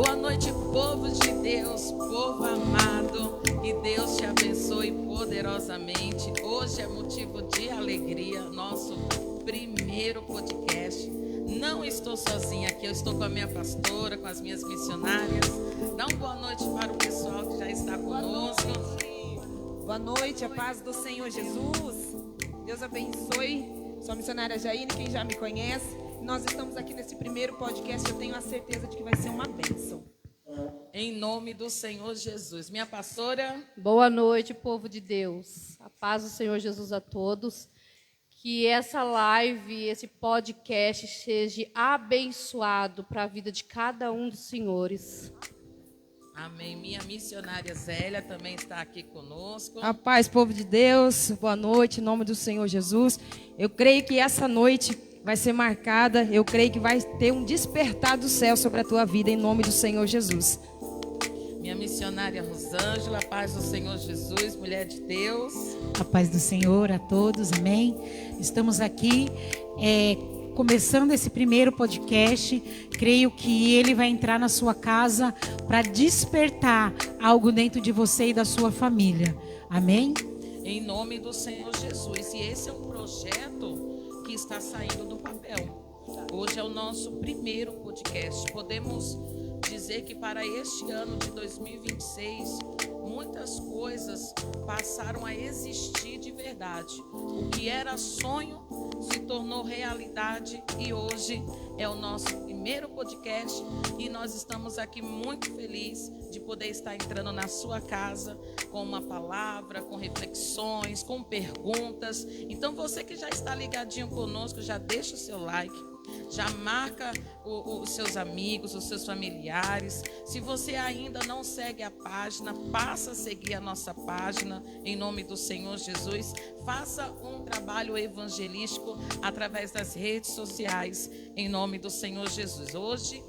Boa noite, povo de Deus, povo amado. Que Deus te abençoe poderosamente. Hoje é motivo de alegria, nosso primeiro podcast. Não estou sozinha aqui, eu estou com a minha pastora, com as minhas missionárias. Dá uma boa noite para o pessoal que já está conosco. Boa noite, a paz do Senhor Jesus. Deus abençoe. Sou a missionária Jaine, quem já me conhece. Nós estamos aqui nesse primeiro podcast, eu tenho a certeza de que vai ser uma bênção. Em nome do Senhor Jesus. Minha pastora. Boa noite, povo de Deus. A paz do Senhor Jesus a todos. Que essa live, esse podcast seja abençoado para a vida de cada um dos senhores. Amém. Minha missionária Zélia também está aqui conosco. A paz, povo de Deus. Boa noite, em nome do Senhor Jesus. Eu creio que essa noite vai ser marcada. Eu creio que vai ter um despertar do céu sobre a tua vida, em nome do Senhor Jesus. Minha missionária Rosângela, a paz do Senhor Jesus, mulher de Deus. A paz do Senhor a todos, amém. Estamos aqui começando esse primeiro podcast. Creio que ele vai entrar na sua casa para despertar algo dentro de você e da sua família, amém? Em nome do Senhor Jesus. E esse é um projeto que está saindo do papel. Hoje é o nosso primeiro podcast. Podemos dizer que para este ano de 2026, muitas coisas passaram a existir de verdade. O que era sonho se tornou realidade e hoje é o nosso primeiro podcast e nós estamos aqui muito felizes de poder estar entrando na sua casa com uma palavra, com reflexões, com perguntas. Então você que já está ligadinho conosco, já deixa o seu like. Já marca os seus amigos, os seus familiares. Se você ainda não segue a página, passa a seguir a nossa página, em nome do Senhor Jesus. Faça um trabalho evangelístico através das redes sociais, em nome do Senhor Jesus. Hoje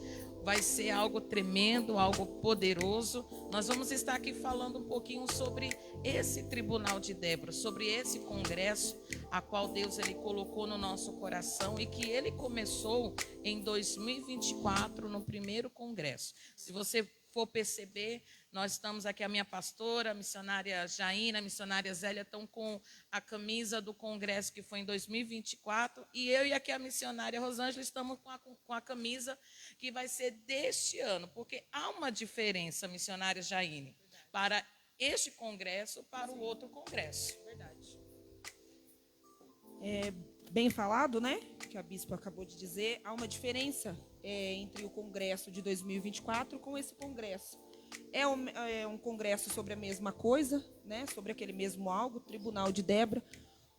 vai ser algo tremendo, algo poderoso. Nós vamos estar aqui falando um pouquinho sobre esse tribunal de Débora, sobre esse congresso, a qual Deus ele colocou no nosso coração e que ele começou em 2024, no primeiro congresso. Se você for perceber, nós estamos aqui, a minha pastora, a missionária Jaina, a missionária Zélia estão com a camisa do congresso que foi em 2024 e eu e aqui a missionária Rosângela estamos com a camisa que vai ser deste ano, porque há uma diferença, missionária Jaine, para este congresso para o outro congresso. Verdade. Bem falado, né? Que a bispa acabou de dizer. Há uma diferença entre o congresso de 2024 com esse congresso. É um congresso sobre a mesma coisa, né? Sobre aquele mesmo algo, Tribunal de Débora.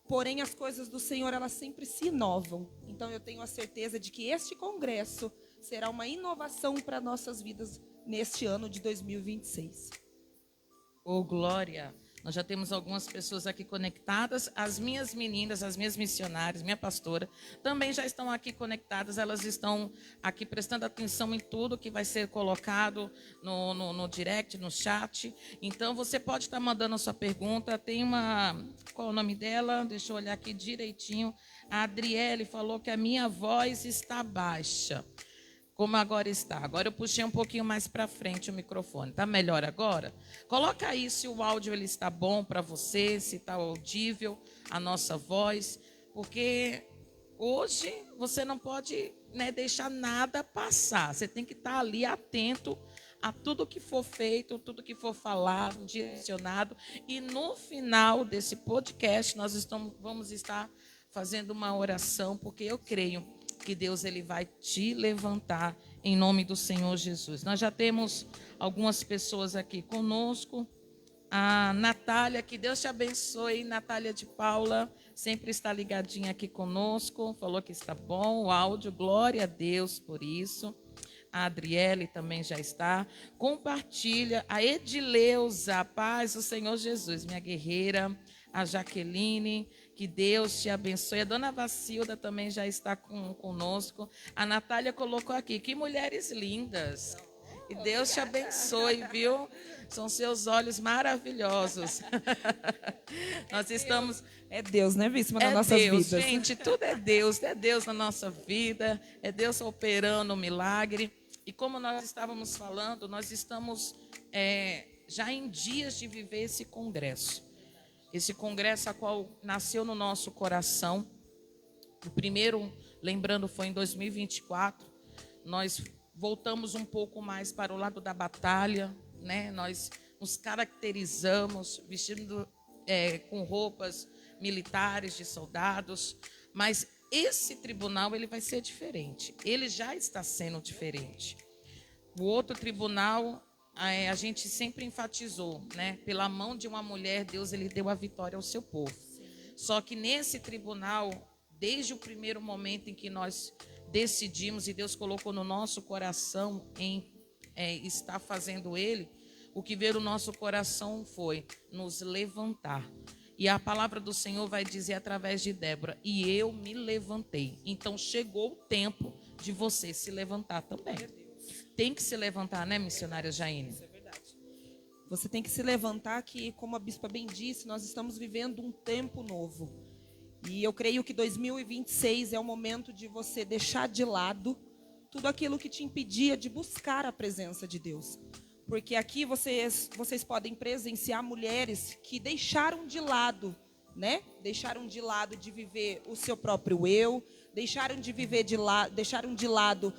Porém, as coisas do Senhor, elas sempre se inovam. Então, eu tenho a certeza de que este congresso será uma inovação para nossas vidas neste ano de 2026. Oh, glória! Nós já temos algumas pessoas aqui conectadas. As minhas meninas, as minhas missionárias, minha pastora, também já estão aqui conectadas. Elas estão aqui prestando atenção em tudo que vai ser colocado no direct, no chat. Então, você pode estar mandando a sua pergunta. Tem uma... Qual é o nome dela? Deixa eu olhar aqui direitinho. A Adriele falou que a minha voz está baixa. Como agora está. Agora eu puxei um pouquinho mais para frente o microfone. Está melhor agora? Coloca aí se o áudio ele está bom para você, se está audível a nossa voz, porque hoje você não pode, né, deixar nada passar. Você tem que estar ali atento a tudo que for feito, tudo que for falado, direcionado. E no final desse podcast nós vamos estar fazendo uma oração, porque eu creio que Deus ele vai te levantar em nome do Senhor Jesus. Nós já temos algumas pessoas aqui conosco. A Natália, que Deus te abençoe. Natália de Paula, sempre está ligadinha aqui conosco. Falou que está bom o áudio. Glória a Deus por isso. A Adriele também já está. Compartilha. A Edileuza, a paz do Senhor Jesus, minha guerreira. A Jaqueline, que Deus te abençoe. A dona Vacilda também já está conosco. A Natália colocou aqui, que mulheres lindas. E Deus te abençoe, viu? São seus olhos maravilhosos. Nós estamos... É Deus, né, Víssima, nas nossas Deus, vidas. gente, tudo é Deus na nossa vida. É Deus operando o milagre. E como nós estávamos falando, nós estamos já em dias de viver esse congresso. Esse congresso a qual nasceu no nosso coração. O primeiro, lembrando, foi em 2024. Nós voltamos um pouco mais para o lado da batalha, né? Nós nos caracterizamos vestindo com roupas militares de soldados, mas esse tribunal ele vai ser diferente. Ele já está sendo diferente. O outro tribunal, a gente sempre enfatizou, né? Pela mão de uma mulher, Deus ele deu a vitória ao seu povo. Só que nesse tribunal, desde o primeiro momento em que nós decidimos e Deus colocou no nosso coração em estar fazendo ele, o que veio no nosso coração foi nos levantar. E a palavra do Senhor vai dizer através de Débora, e eu me levantei. Então chegou o tempo de você se levantar também. Tem que se levantar, né, missionária Jaine? Isso é verdade. Você tem que se levantar, que, como a bispa bem disse, nós estamos vivendo um tempo novo. E eu creio que 2026 é o momento de você deixar de lado tudo aquilo que te impedia de buscar a presença de Deus. Porque aqui vocês podem presenciar mulheres que deixaram de lado, né? Deixaram de lado de viver o seu próprio eu, deixaram de lado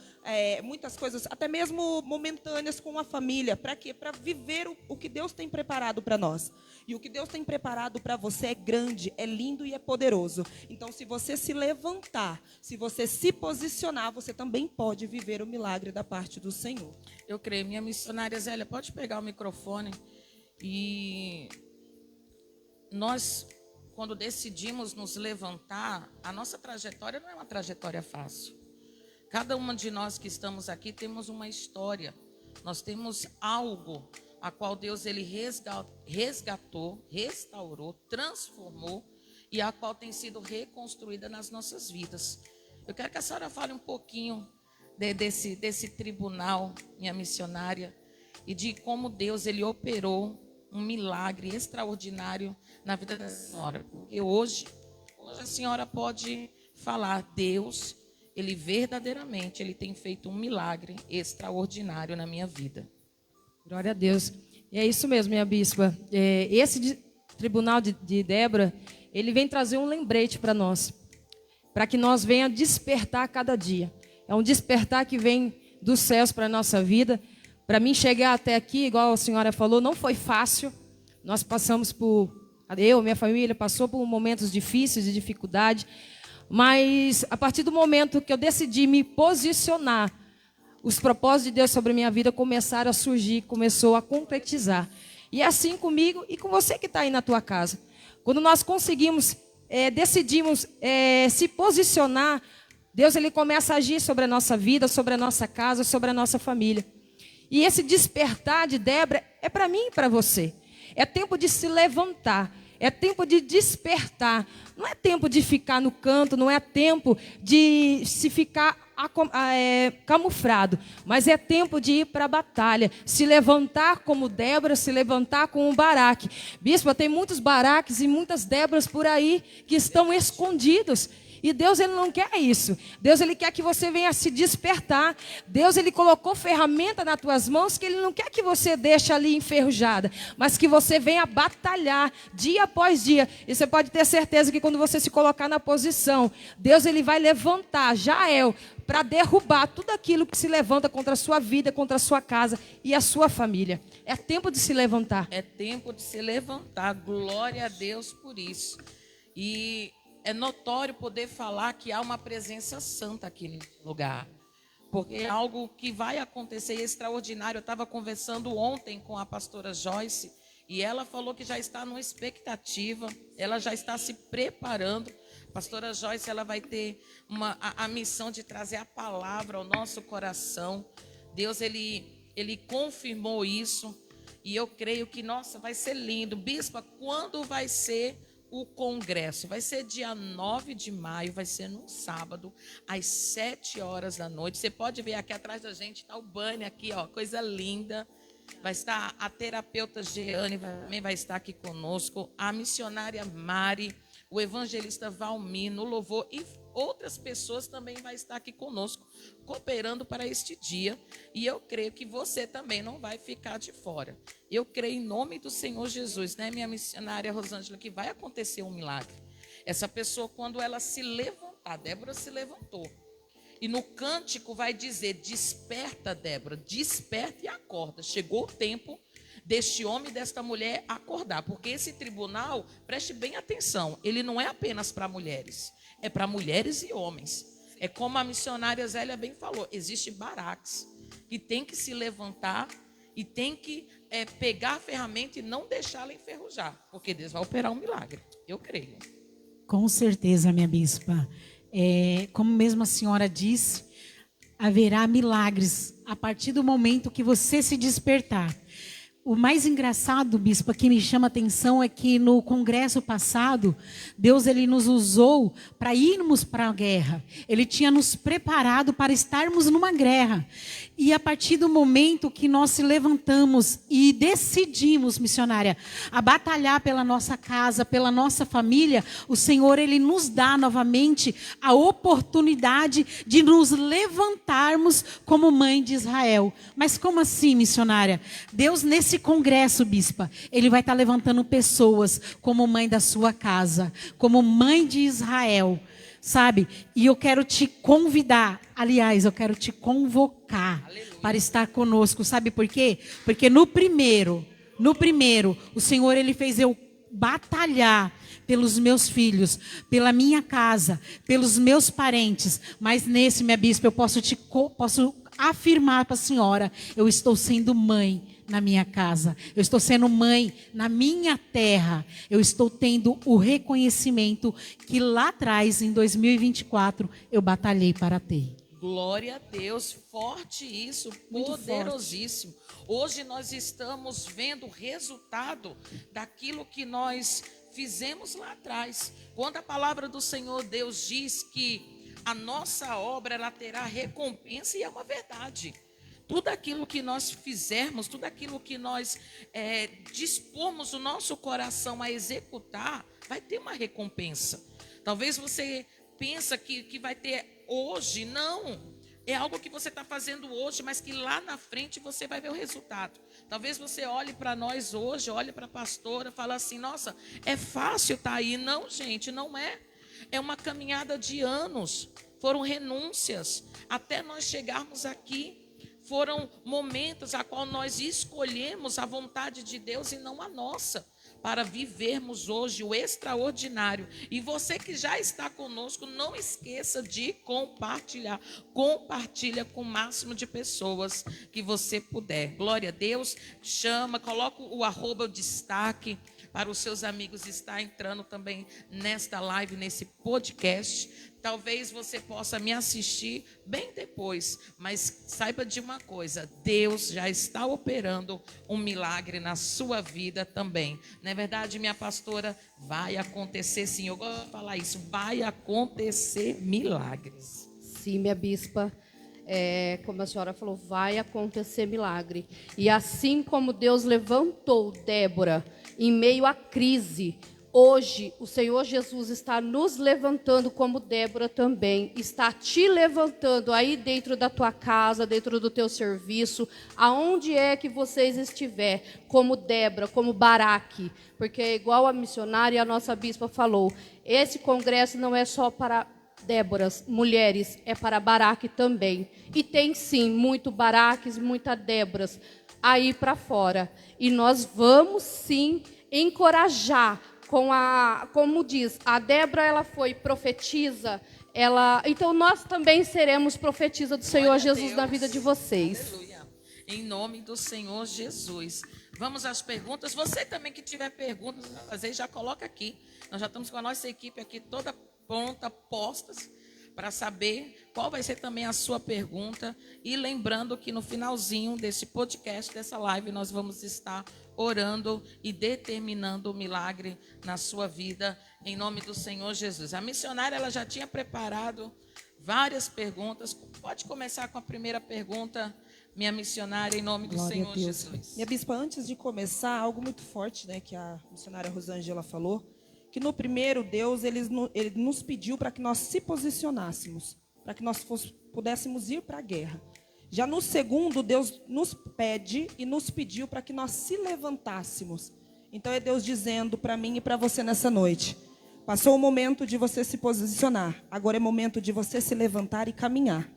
muitas coisas, até mesmo momentâneas com a família. Para quê? Para viver o que Deus tem preparado para nós. E o que Deus tem preparado para você é grande, é lindo e é poderoso. Então, se você se levantar, se você se posicionar, você também pode viver o milagre da parte do Senhor. Eu creio. Minha missionária Zélia, pode pegar o microfone. E nós, quando decidimos nos levantar, a nossa trajetória não é uma trajetória fácil. Cada uma de nós que estamos aqui temos uma história. Nós temos algo a qual Deus ele resgatou, restaurou, transformou e a qual tem sido reconstruída nas nossas vidas. Eu quero que a senhora fale um pouquinho desse tribunal, minha missionária, e de como Deus ele operou um milagre extraordinário na vida da senhora. Porque hoje a senhora pode falar, Deus, ele verdadeiramente ele tem feito um milagre extraordinário na minha vida. Glória a Deus. E é isso mesmo, minha bispa. Esse tribunal de Débora, ele vem trazer um lembrete para nós, para que nós venha despertar cada dia. É um despertar que vem dos céus para a nossa vida. Para mim chegar até aqui, igual a senhora falou, não foi fácil. Nós passamos minha família passou por momentos difíceis, de dificuldade. Mas a partir do momento que eu decidi me posicionar, os propósitos de Deus sobre a minha vida começaram a surgir, começou a concretizar. E é assim comigo e com você que está aí na tua casa. Quando nós decidimos se posicionar, Deus ele começa a agir sobre a nossa vida, sobre a nossa casa, sobre a nossa família. E esse despertar de Débora é para mim e para você. É tempo de se levantar. É tempo de despertar. Não é tempo de ficar no canto, não é tempo de se ficar camuflado, mas é tempo de ir para a batalha, se levantar como Débora, se levantar como Baraque. Bispo, tem muitos Baraques e muitas Déboras por aí que estão escondidos. E Deus ele não quer isso. Deus ele quer que você venha se despertar. Deus ele colocou ferramenta nas tuas mãos que ele não quer que você deixe ali enferrujada, mas que você venha batalhar dia após dia. E você pode ter certeza que quando você se colocar na posição, Deus ele vai levantar Jael para derrubar tudo aquilo que se levanta contra a sua vida, contra a sua casa e a sua família. É tempo de se levantar. É tempo de se levantar. Glória a Deus por isso. E é notório poder falar que há uma presença santa aqui nesse lugar. Porque é algo que vai acontecer extraordinário. Eu estava conversando ontem com a pastora Joyce e ela falou que já está numa expectativa, ela já está se preparando. A pastora Joyce ela vai ter a missão de trazer a palavra ao nosso coração. Deus ele confirmou isso e eu creio que, nossa, vai ser lindo. Bispa, quando vai ser o congresso? Vai ser dia 9 de maio, vai ser num sábado, às 7 horas da noite. Você pode ver aqui atrás da gente, está o banner aqui, ó, coisa linda. Vai estar a terapeuta Jeane, também vai estar aqui conosco, a missionária Mari, o evangelista Valmir no louvor. E outras pessoas também vão estar aqui conosco, cooperando para este dia. E eu creio que você também não vai ficar de fora. Eu creio em nome do Senhor Jesus, né, minha missionária Rosângela, que vai acontecer um milagre. Essa pessoa, quando ela se levantar, Débora se levantou. E no cântico vai dizer: desperta, Débora, desperta e acorda. Chegou o tempo deste homem e desta mulher acordar. Porque esse tribunal, preste bem atenção, ele não é apenas para mulheres, é para mulheres e homens. É como a missionária Zélia bem falou, existe Baraques que tem que se levantar e tem que pegar a ferramenta e não deixá-la enferrujar, porque Deus vai operar um milagre, eu creio. Com certeza, minha bispa. Como mesmo a senhora disse, haverá milagres a partir do momento que você se despertar. O mais engraçado, bispa, que me chama a atenção é que no congresso passado, Deus ele nos usou para irmos para a guerra. Ele tinha nos preparado para estarmos numa guerra. E a partir do momento que nós se levantamos e decidimos, missionária, a batalhar pela nossa casa, pela nossa família, o Senhor ele nos dá novamente a oportunidade de nos levantarmos como mãe de Israel. Mas como assim, missionária? Deus nesse congresso, bispa, ele vai estar levantando pessoas como mãe da sua casa, como mãe de Israel, sabe? E eu quero te convidar, aliás, eu quero te convocar para estar conosco, sabe por quê? Porque no primeiro, o Senhor ele fez eu batalhar pelos meus filhos, pela minha casa, pelos meus parentes, mas nesse, minha bispa, eu posso afirmar para a senhora, eu estou sendo mãe na minha casa, eu estou sendo mãe na minha terra, eu estou tendo o reconhecimento que lá atrás, em 2024, eu batalhei para ter. Glória a Deus, forte isso, poderosíssimo. Hoje nós estamos vendo o resultado daquilo que nós fizemos lá atrás. Quando a palavra do Senhor Deus diz que a nossa obra ela terá recompensa, e é uma verdade. Tudo aquilo que nós fizermos, tudo aquilo que nós dispomos o nosso coração a executar, vai ter uma recompensa. Talvez você pensa que vai ter hoje, não. É algo que você está fazendo hoje, mas que lá na frente você vai ver o resultado. Talvez você olhe para nós hoje, olhe para a pastora, fala assim, nossa, é fácil estar aí. Não, gente, não é. É uma caminhada de anos. Foram renúncias até nós chegarmos aqui. Foram momentos a qual nós escolhemos a vontade de Deus e não a nossa, para vivermos hoje o extraordinário. E você que já está conosco, não esqueça de compartilhar. Compartilha com o máximo de pessoas que você puder. Glória a Deus. Chama, coloca o @ destaque para os seus amigos estar entrando também nesta live, nesse podcast. Talvez você possa me assistir bem depois, mas saiba de uma coisa, Deus já está operando um milagre na sua vida também. Não é verdade, minha pastora? Vai acontecer sim, eu gosto de falar isso, vai acontecer milagres. Sim, minha bispa, como a senhora falou, vai acontecer milagre. E assim como Deus levantou Débora em meio à crise, hoje, o Senhor Jesus está nos levantando como Débora também, está te levantando aí dentro da tua casa, dentro do teu serviço, aonde é que vocês estiver, como Débora, como Baraque, porque é igual a missionária e a nossa bispa falou, esse congresso não é só para Déboras, mulheres, é para Baraque também, e tem sim, muito Baraques, muita Déboras aí para fora, e nós vamos sim encorajar, como diz, a Débora ela foi profetisa, então nós também seremos profetisa do Senhor Jesus na vida de vocês. Aleluia. Em nome do Senhor Jesus. Vamos às perguntas. Você também que tiver perguntas a fazer, já coloca aqui. Nós já estamos com a nossa equipe aqui toda pronta, postas, para saber qual vai ser também a sua pergunta. E lembrando que no finalzinho desse podcast, dessa live, nós vamos estar orando e determinando o milagre na sua vida, em nome do Senhor Jesus. A missionária ela já tinha preparado várias perguntas. Pode começar com a primeira pergunta, minha missionária, em nome do Glória Senhor a Deus. Jesus. Minha bispa, antes de começar, algo muito forte, né, que a missionária Rosângela falou, que no primeiro Deus ele nos pediu para que nós se posicionássemos, para que nós pudéssemos ir para a guerra. Já no segundo, Deus nos pede e nos pediu para que nós se levantássemos. Então é Deus dizendo para mim e para você nessa noite: passou o momento de você se posicionar, agora é momento de você se levantar e caminhar.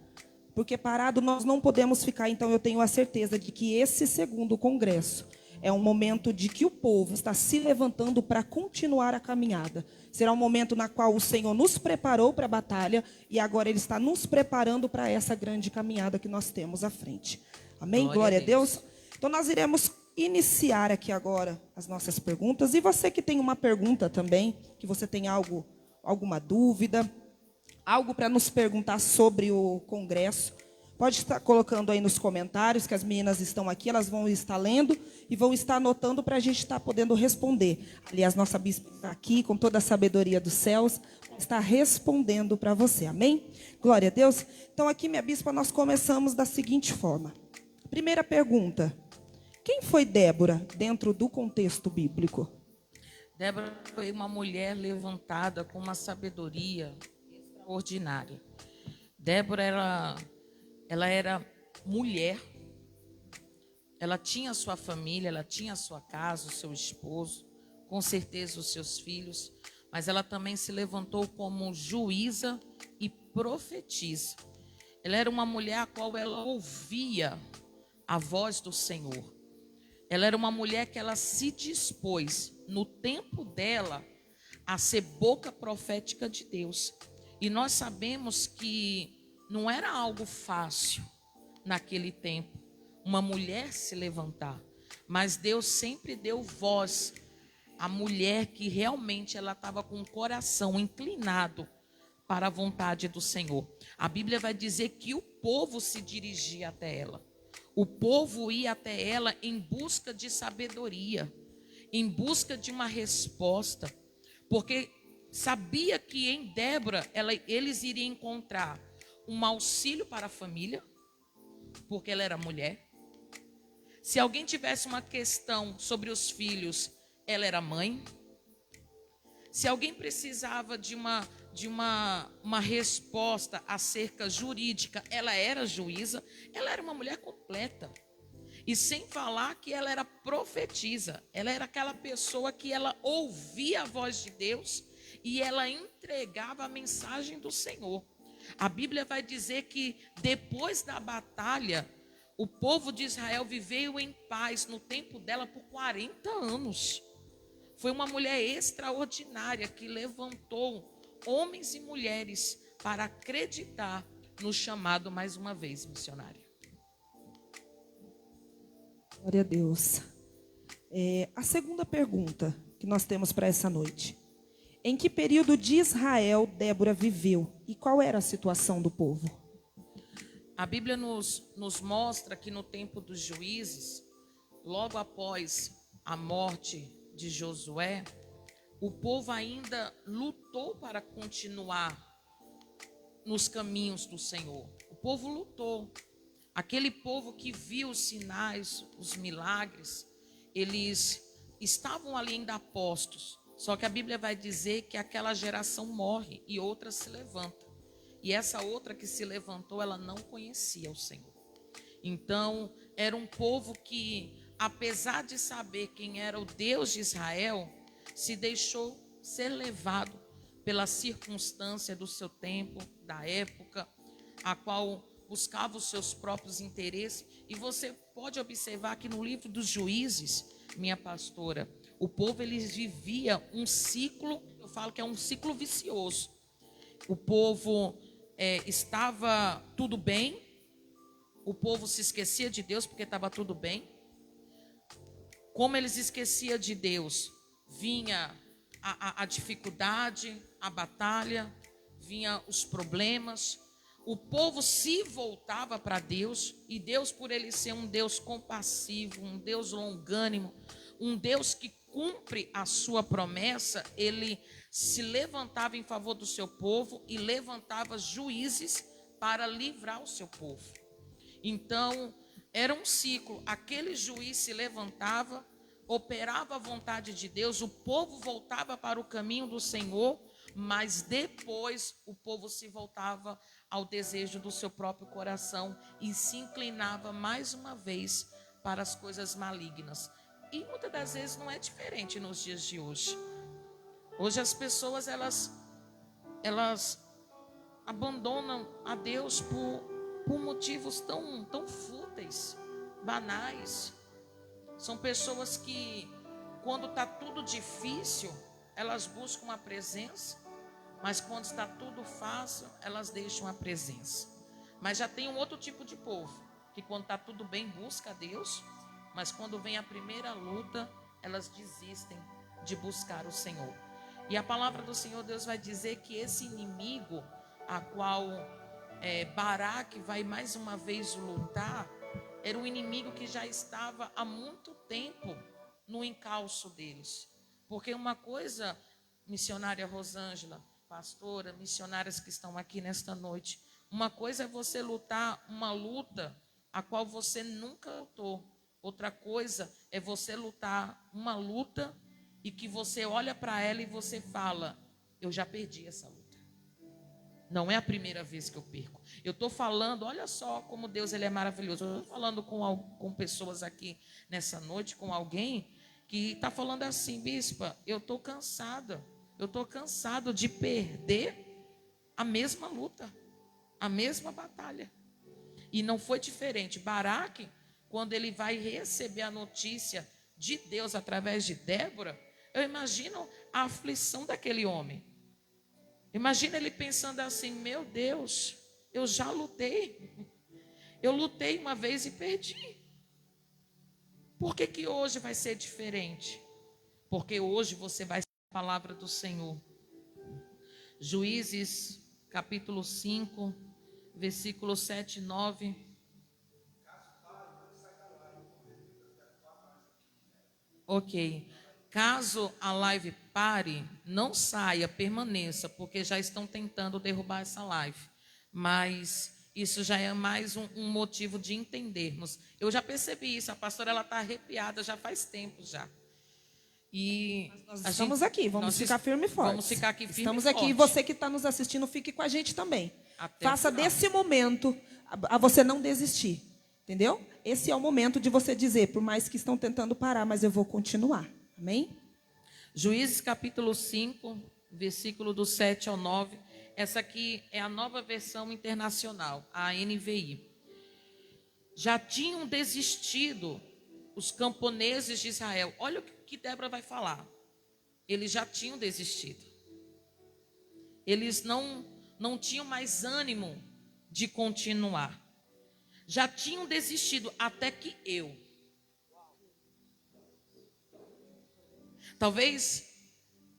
Porque parado nós não podemos ficar. Então eu tenho a certeza de que esse segundo congresso é um momento de que o povo está se levantando para continuar a caminhada. Será um momento na qual o Senhor nos preparou para a batalha e agora Ele está nos preparando para essa grande caminhada que nós temos à frente. Amém? Glória a Deus. Então nós iremos iniciar aqui agora as nossas perguntas. E você que tem uma pergunta também, que você tem alguma dúvida, algo para nos perguntar sobre o congresso, pode estar colocando aí nos comentários, que as meninas estão aqui, elas vão estar lendo e vão estar anotando para a gente estar podendo responder. Aliás, nossa bispa está aqui, com toda a sabedoria dos céus, está respondendo para você, amém? Glória a Deus. Então, aqui, minha bispa, nós começamos da seguinte forma. Primeira pergunta: quem foi Débora dentro do contexto bíblico? Débora foi uma mulher levantada com uma sabedoria extraordinária. Débora, ela era mulher, ela tinha sua família, ela tinha sua casa, o seu esposo, com certeza os seus filhos, mas ela também se levantou como juíza e profetisa. Ela era uma mulher a qual ela ouvia a voz do Senhor. Ela era uma mulher que ela se dispôs, no tempo dela, a ser boca profética de Deus. E nós sabemos que não era algo fácil naquele tempo uma mulher se levantar, mas Deus sempre deu voz à mulher que realmente ela estava com o coração inclinado para a vontade do Senhor. A Bíblia vai dizer que o povo se dirigia até ela. O povo ia até ela em busca de sabedoria, em busca de uma resposta, porque sabia que em Débora eles iriam encontrar um auxílio para a família, porque ela era mulher. Se alguém tivesse uma questão sobre os filhos, ela era mãe. Se alguém precisava de uma resposta acerca jurídica, ela era juíza. Ela era uma mulher completa. E sem falar que ela era profetisa. Ela era aquela pessoa que ela ouvia a voz de Deus e ela entregava a mensagem do Senhor. A Bíblia vai dizer que depois da batalha, o povo de Israel viveu em paz no tempo dela por 40 anos. Foi uma mulher extraordinária que levantou homens e mulheres para acreditar no chamado mais uma vez, missionária. Glória a Deus. A segunda pergunta que nós temos para essa noite: em que período de Israel Débora viveu e qual era a situação do povo? A Bíblia nos mostra que no tempo dos juízes, logo após a morte de Josué, o povo ainda lutou para continuar nos caminhos do Senhor. O povo lutou. Aquele povo que viu os sinais, os milagres, eles estavam ali ainda postos. Só que a Bíblia vai dizer que aquela geração morre e outra se levanta. E essa outra que se levantou, ela não conhecia o Senhor. Então, era um povo que, apesar de saber quem era o Deus de Israel, se deixou ser levado pela circunstância do seu tempo, da época, a qual buscava os seus próprios interesses. E você pode observar que no livro dos Juízes, minha pastora, o povo, eles vivia um ciclo, eu falo que é um ciclo vicioso. O povo estava tudo bem, o povo se esquecia de Deus porque estava tudo bem. Como eles esqueciam de Deus, vinha a dificuldade, a batalha, vinha os problemas. O povo se voltava para Deus, e Deus, por ele ser um Deus compassivo, um Deus longânimo, um Deus que cumpre a sua promessa, ele se levantava em favor do seu povo e levantava juízes para livrar o seu povo. Então, era um ciclo. Aquele juiz se levantava, operava a vontade de Deus, o povo voltava para o caminho do Senhor, mas depois o povo se voltava ao desejo do seu próprio coração e se inclinava mais uma vez para as coisas malignas. E muitas das vezes não é diferente nos dias de hoje. Hoje as pessoas elas abandonam a Deus por motivos tão fúteis, banais. São pessoas que, quando está tudo difícil, elas buscam a presença, mas quando está tudo fácil, elas deixam a presença. Mas já tem um outro tipo de povo, que quando está tudo bem, busca a Deus, mas quando vem a primeira luta, elas desistem de buscar o Senhor. E a palavra do Senhor, Deus vai dizer que esse inimigo, a qual Baraque vai mais uma vez lutar, era um inimigo que já estava há muito tempo no encalço deles. Porque uma coisa, missionária Rosângela, pastora, missionárias que estão aqui nesta noite, uma coisa é você lutar uma luta a qual você nunca lutou. Outra coisa é você lutar uma luta e que você olha para ela e você fala, eu já perdi essa luta. Não é a primeira vez que eu perco. Eu estou falando, olha só como Deus ele é maravilhoso. Eu estou falando com pessoas aqui nessa noite, com alguém que está falando assim, bispa, eu estou cansada. Eu estou cansado de perder a mesma luta, a mesma batalha. E não foi diferente. Baraque, quando ele vai receber a notícia de Deus através de Débora, eu imagino a aflição daquele homem. Imagina ele pensando assim, meu Deus, eu já lutei. Eu lutei uma vez e perdi. Por que hoje vai ser diferente? Porque hoje você vai ser a palavra do Senhor. Juízes, capítulo 5, versículos 7 e 9. Ok. Caso a live pare, não saia, permaneça, porque já estão tentando derrubar essa live. Mas isso já é mais um motivo de entendermos. Eu já percebi isso, a pastora ela está arrepiada já faz tempo já. E nós estamos aqui, vamos ficar firme e forte. Vamos ficar aqui firme Estamos e aqui forte. E você que está nos assistindo, fique com a gente também. Até Faça desse momento a você não desistir, entendeu? Esse é o momento de você dizer, por mais que estão tentando parar, mas eu vou continuar. Amém? Juízes capítulo 5, versículo do 7 ao 9. Essa aqui é a nova versão internacional, a NVI. Já tinham desistido os camponeses de Israel. Olha o que Débora vai falar. Eles já tinham desistido. Eles não tinham mais ânimo de continuar. Já tinham desistido até que eu. Talvez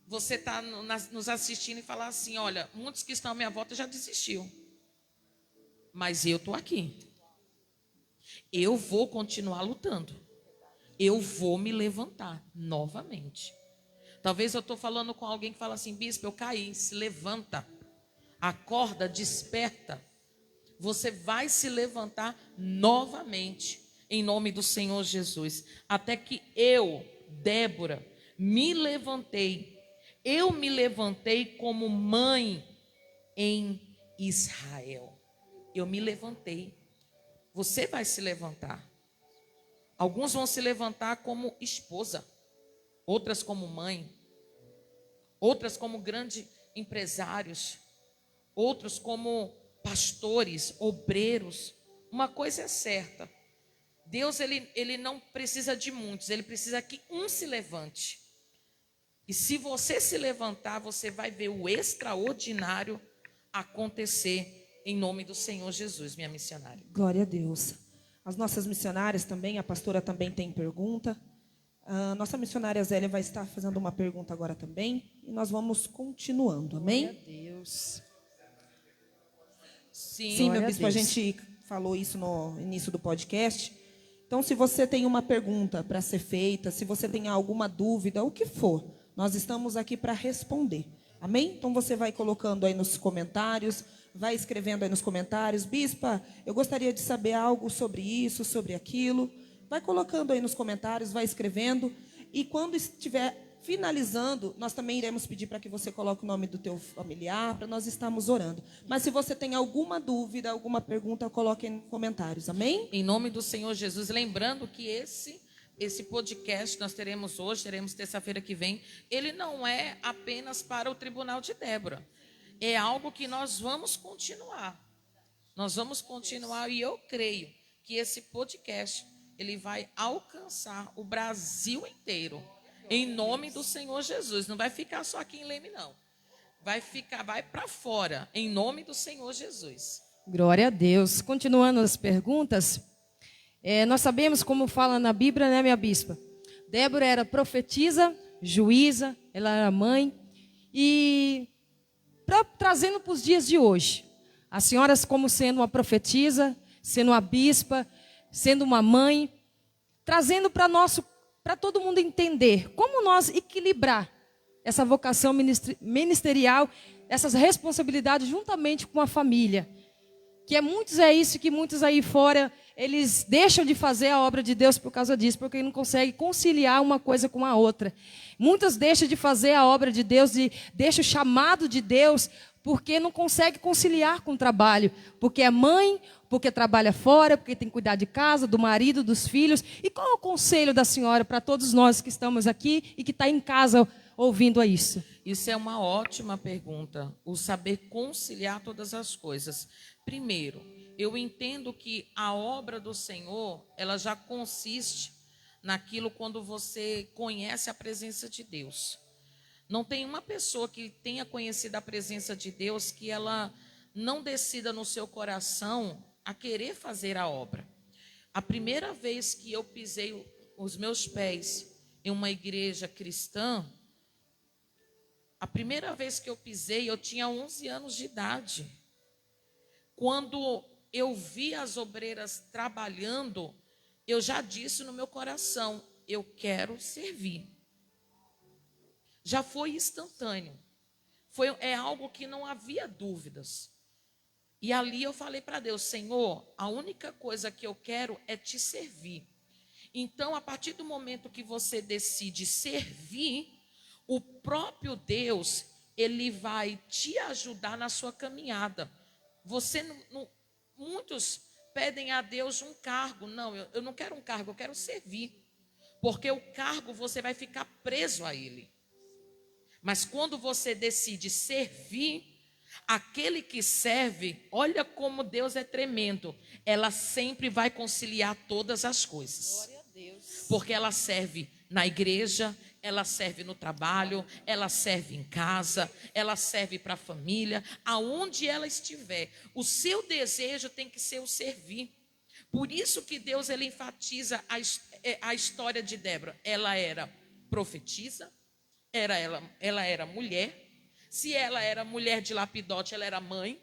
você está nos assistindo e falar assim, olha, muitos que estão à minha volta já desistiu. Mas eu estou aqui. Eu vou continuar lutando. Eu vou me levantar novamente. Talvez eu estou falando com alguém que fala assim, bispo, eu caí, se levanta. Acorda, desperta. Você vai se levantar novamente, em nome do Senhor Jesus. Até que eu, Débora, me levantei. Eu me levantei como mãe em Israel. Eu me levantei. Você vai se levantar. Alguns vão se levantar como esposa, outras como mãe, outras como grandes empresários, outros como pastores, obreiros. Uma coisa é certa. Deus ele não precisa de muitos, ele precisa que um se levante. E se você se levantar, você vai ver o extraordinário acontecer em nome do Senhor Jesus, minha missionária. Glória a Deus. As nossas missionárias também, a pastora também tem pergunta. A nossa missionária Zélia vai estar fazendo uma pergunta agora também. E nós vamos continuando, amém? Glória a Deus. Sim, meu bispo, a gente falou isso no início do podcast. Então, se você tem uma pergunta para ser feita, se você tem alguma dúvida, o que for, nós estamos aqui para responder. Amém? Então, você vai colocando aí nos comentários, vai escrevendo aí nos comentários. Bispa, eu gostaria de saber algo sobre isso, sobre aquilo. Vai colocando aí nos comentários, vai escrevendo. E quando estiver finalizando, nós também iremos pedir para que você coloque o nome do teu familiar, para nós estarmos orando. Mas se você tem alguma dúvida, alguma pergunta, coloque nos comentários. Amém? Em nome do Senhor Jesus, lembrando que esse podcast nós teremos hoje, teremos terça-feira que vem, ele não é apenas para o Tribunal de Débora. É algo que nós vamos continuar. Nós vamos continuar e eu creio que esse podcast ele vai alcançar o Brasil inteiro. Em nome do Senhor Jesus. Não vai ficar só aqui em Leme, não. Vai para fora, em nome do Senhor Jesus. Glória a Deus. Continuando as perguntas, nós sabemos como fala na Bíblia, né, minha bispa? Débora era profetisa, juíza, ela era mãe. E trazendo para os dias de hoje, as senhoras como sendo uma profetisa, sendo uma bispa, sendo uma mãe, trazendo para todo mundo entender como nós equilibrar essa vocação ministerial, essas responsabilidades juntamente com a família. Que muitos aí fora, eles deixam de fazer a obra de Deus por causa disso, porque não conseguem conciliar uma coisa com a outra. Muitas deixam de fazer a obra de Deus, deixam o chamado de Deus, porque não consegue conciliar com o trabalho. Porque é mãe, porque trabalha fora, porque tem que cuidar de casa, do marido, dos filhos. E qual é o conselho da senhora para todos nós que estamos aqui e que está em casa ouvindo a isso? Isso é uma ótima pergunta, o saber conciliar todas as coisas. Primeiro, eu entendo que a obra do Senhor, ela já consiste naquilo quando você conhece a presença de Deus. Não tem uma pessoa que tenha conhecido a presença de Deus que ela não decida no seu coração a querer fazer a obra. A primeira vez que eu pisei os meus pés em uma igreja cristã, a primeira vez que eu pisei, eu tinha 11 anos de idade. Quando eu vi as obreiras trabalhando, eu já disse no meu coração, eu quero servir. Já foi instantâneo. É algo que não havia dúvidas. E ali eu falei para Deus, Senhor, a única coisa que eu quero é te servir. Então, a partir do momento que você decide servir, o próprio Deus, ele vai te ajudar na sua caminhada. Muitos pedem a Deus um cargo. Não, eu não quero um cargo, eu quero servir. Porque o cargo você vai ficar preso a ele. Mas quando você decide servir, aquele que serve, olha como Deus é tremendo. Ela sempre vai conciliar todas as coisas. Glória a Deus. Porque ela serve na igreja, ela serve no trabalho, ela serve em casa, ela serve para a família, aonde ela estiver. O seu desejo tem que ser o servir. Por isso que Deus ele enfatiza a história de Débora. Ela era profetisa, ela era mulher. Se ela era mulher de lapidote, ela era mãe.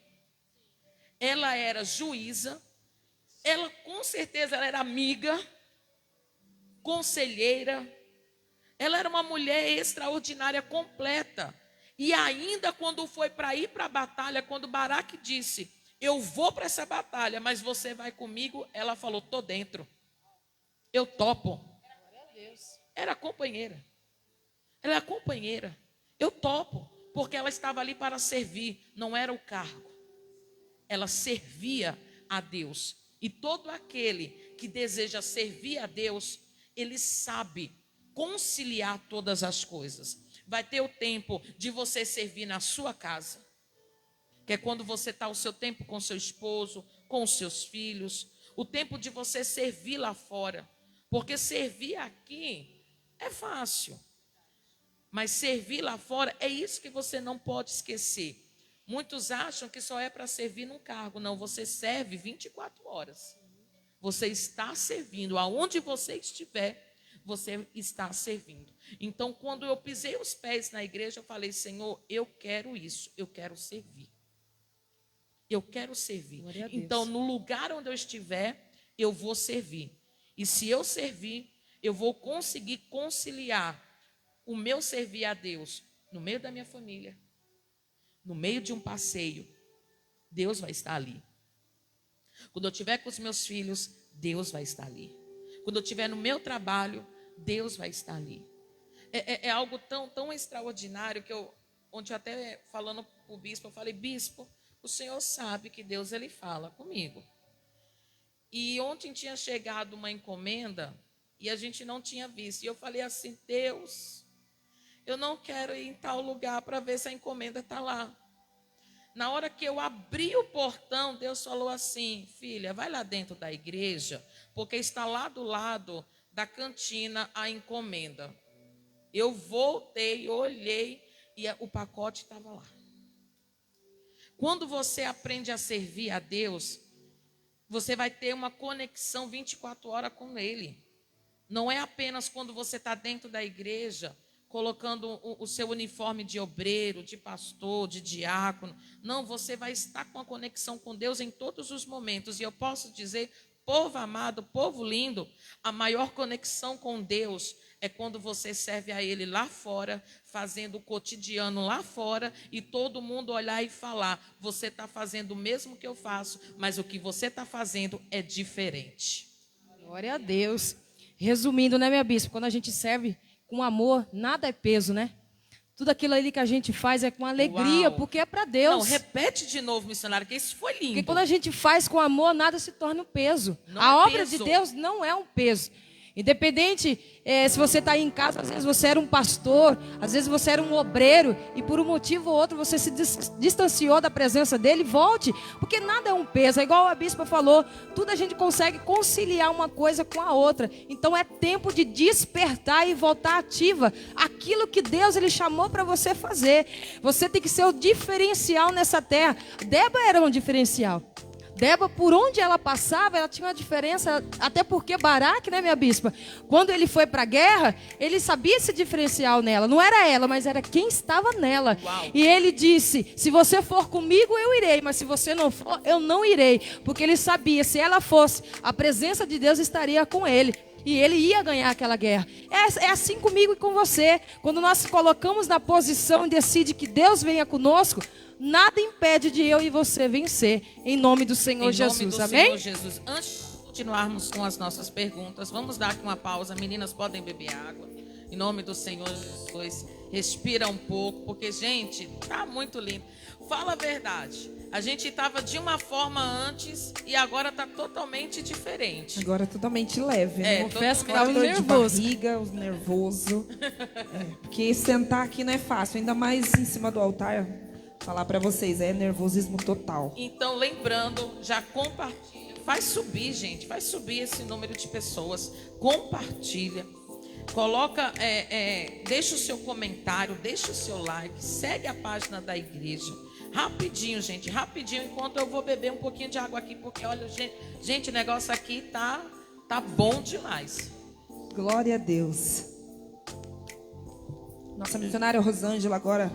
Ela era juíza. Ela, com certeza, ela era amiga, conselheira. Ela era uma mulher extraordinária, completa. E ainda quando foi para ir para a batalha, quando Baraque disse, eu vou para essa batalha, mas você vai comigo, ela falou, estou dentro. Eu topo. Era companheira. Ela era companheira. Eu topo. Porque ela estava ali para servir, não era o cargo. Ela servia a Deus. E todo aquele que deseja servir a Deus, ele sabe conciliar todas as coisas. Vai ter o tempo de você servir na sua casa, que é quando você está o seu tempo com seu esposo, com os seus filhos. O tempo de você servir lá fora. Porque servir aqui é fácil. Mas servir lá fora, é isso que você não pode esquecer. Muitos acham que só é para servir num cargo. Não, você serve 24 horas. Você está servindo. Aonde você estiver, você está servindo. Então, quando eu pisei os pés na igreja, eu falei, Senhor, eu quero isso. Eu quero servir. Eu quero servir. Então, no lugar onde eu estiver, eu vou servir. E se eu servir, eu vou conseguir conciliar o meu servir a Deus no meio da minha família, no meio de um passeio, Deus vai estar ali. Quando eu estiver com os meus filhos, Deus vai estar ali. Quando eu estiver no meu trabalho, Deus vai estar ali. É algo tão extraordinário que onde até falando para o bispo, eu falei, bispo, o senhor sabe que Deus ele fala comigo. E ontem tinha chegado uma encomenda e a gente não tinha visto. E eu falei assim, Deus, eu não quero ir em tal lugar para ver se a encomenda está lá. Na hora que eu abri o portão, Deus falou assim, filha, vai lá dentro da igreja, porque está lá do lado da cantina a encomenda. Eu voltei, olhei e o pacote estava lá. Quando você aprende a servir a Deus, você vai ter uma conexão 24 horas com Ele. Não é apenas quando você está dentro da igreja, colocando o seu uniforme de obreiro, de pastor, de diácono. Não, você vai estar com a conexão com Deus em todos os momentos. E eu posso dizer, povo amado, povo lindo, a maior conexão com Deus é quando você serve a Ele lá fora, fazendo o cotidiano lá fora, e todo mundo olhar e falar, você está fazendo o mesmo que eu faço, mas o que você está fazendo é diferente. Glória a Deus. Resumindo, né, minha bispa? Quando a gente serve com amor, nada é peso, né? Tudo aquilo ali que a gente faz é com alegria, Uau. porque é para Deus. Não, repete de novo, missionário, que isso foi lindo. Porque quando a gente faz com amor, nada se torna um peso. Não A é obra peso. de Deus não é um peso. Independente se você está aí em casa, às vezes você era um pastor, às vezes você era um obreiro, e por um motivo ou outro você se distanciou da presença dele, volte, porque nada é um peso. É igual a bispa falou, tudo a gente consegue conciliar uma coisa com a outra. Então é tempo de despertar e voltar ativa aquilo que Deus ele chamou para você fazer. Você tem que ser o diferencial nessa terra. Débora era um diferencial. Débora, por onde ela passava, ela tinha uma diferença, até porque Baraque, né, minha bispa? Quando ele foi para a guerra, ele sabia esse diferencial nela. Não era ela, mas era quem estava nela. Uau. E ele disse, se você for comigo, eu irei. Mas se você não for, eu não irei. Porque ele sabia, se ela fosse, a presença de Deus estaria com ele. E ele ia ganhar aquela guerra. É assim comigo e com você. Quando nós colocamos na posição e decide que Deus venha conosco, nada impede de eu e você vencer. Em nome do Senhor Jesus. Amém? Senhor Jesus. Antes de continuarmos com as nossas perguntas, vamos dar aqui uma pausa. Meninas, podem beber água. Em nome do Senhor Jesus. Respira um pouco, porque, gente, tá muito lindo. Fala a verdade. A gente estava de uma forma antes e agora está totalmente diferente. Agora é totalmente leve, né? Confesso que Aquela estava dor de nervoso. barriga, os nervoso. Porque sentar aqui não é fácil, ainda mais em cima do altar. Falar para vocês, é nervosismo total. Então, lembrando, já compartilha. Faz subir, gente. Faz subir esse número de pessoas. Compartilha. Coloca, deixa o seu comentário, deixa o seu like. Segue a página da igreja. Rapidinho, gente. Rapidinho, enquanto eu vou beber um pouquinho de água aqui. Porque, olha, gente, o negócio aqui tá bom demais. Glória a Deus. Nossa missionária Rosângela agora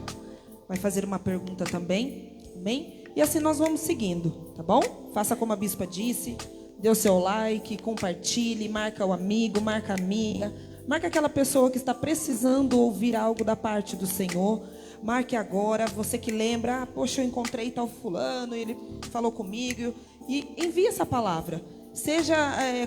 vai fazer uma pergunta também. Amém? E assim nós vamos seguindo, tá bom? Faça como a bispa disse. Dê o seu like, compartilhe, marca o amigo, marca a amiga. Marca aquela pessoa que está precisando ouvir algo da parte do Senhor. Marque agora, você que lembra, poxa, eu encontrei tal fulano, ele falou comigo. E envie essa palavra. Seja,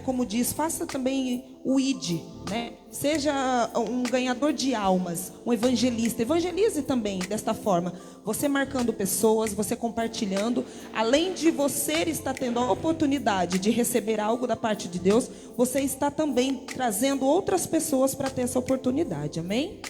como diz, faça também o ID, né? Seja um ganhador de almas, um evangelista. Evangelize também desta forma. Você marcando pessoas, você compartilhando. Além de você estar tendo a oportunidade de receber algo da parte de Deus, você está também trazendo outras pessoas para ter essa oportunidade. Amém?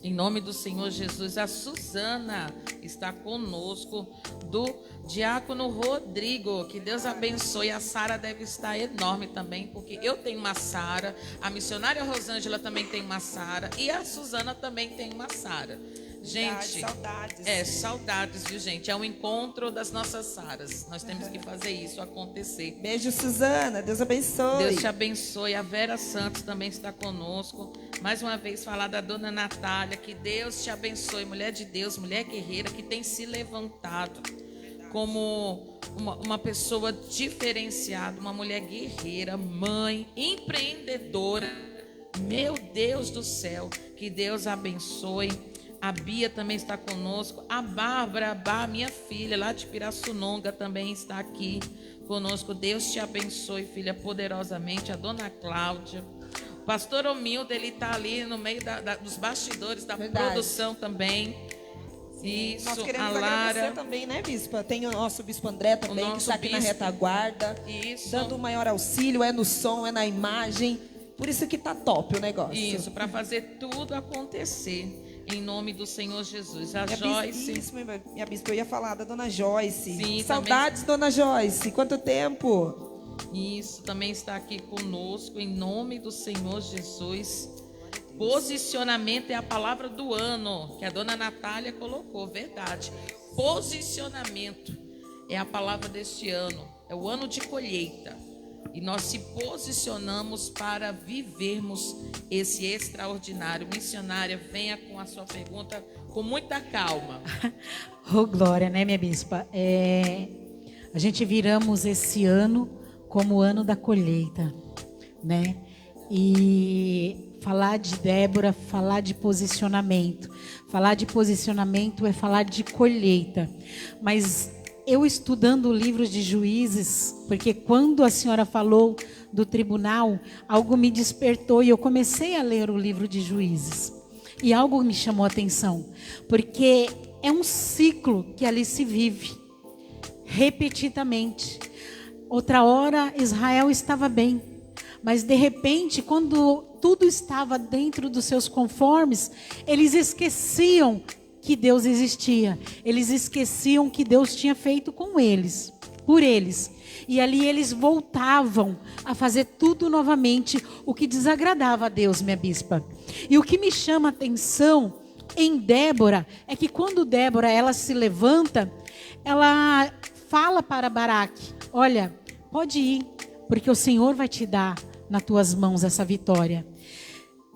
Em nome do Senhor Jesus, a Suzana está conosco, do diácono Rodrigo. Que Deus abençoe. A Sara deve estar enorme também, porque eu tenho uma Sara, a missionária Rosângela também tem uma Sara e a Suzana também tem uma Sara. Gente, saudades. Saudades, viu, gente? É um encontro das nossas Saras. Nós temos que fazer isso acontecer. Beijo, Suzana. Deus abençoe. Deus te abençoe. A Vera Santos também está conosco. Mais uma vez falar da dona Natália. Que Deus te abençoe. Mulher de Deus, mulher guerreira, que tem se levantado como uma pessoa diferenciada, uma mulher guerreira, mãe, empreendedora. Meu Deus do céu, que Deus abençoe. A Bia também está conosco. A Bárbara, minha filha, lá de Pirassununga, também está aqui conosco. Deus te abençoe, filha, poderosamente. A dona Cláudia, Pastor Omildo, ele está ali no meio dos bastidores da Verdade. produção também. Isso, Nós queremos a Lara. agradecer também, né, Bispa? Tem o nosso Bispo André também, que nosso está aqui na bispo. retaguarda, Isso. dando o maior auxílio, é no som, é na imagem. Por isso que tá top o negócio. Isso, para fazer tudo acontecer. Em nome do Senhor Jesus. A Minha Joyce. Isso, minha Bispa, eu ia falar da Dona Joyce. Sim, Saudades, Dona Joyce. Quanto tempo? Isso, também está aqui conosco, em nome do Senhor Jesus. Posicionamento é a palavra do ano, que a dona Natália colocou, verdade. Posicionamento é a palavra deste ano, é o ano de colheita. E nós se posicionamos para vivermos esse extraordinário. Missionária, venha com a sua pergunta com muita calma. Oh, glória, né, minha bispa? A gente viramos esse ano como o ano da colheita, né? E falar de Débora, falar de posicionamento. Falar de posicionamento é falar de colheita. Mas eu estudando o livro de Juízes, porque quando a senhora falou do tribunal, algo me despertou e eu comecei a ler o livro de Juízes. E algo me chamou a atenção, porque é um ciclo que ali se vive, repetidamente. Outra hora Israel estava bem, mas de repente, quando tudo estava dentro dos seus conformes, eles esqueciam que Deus existia. Eles esqueciam que Deus tinha feito com eles, por eles. E ali eles voltavam a fazer tudo novamente, o que desagradava a Deus, minha bispa. E o que me chama a atenção em Débora é que quando Débora ela se levanta, ela fala para Baraque: olha, pode ir, porque o Senhor vai te dar nas tuas mãos essa vitória.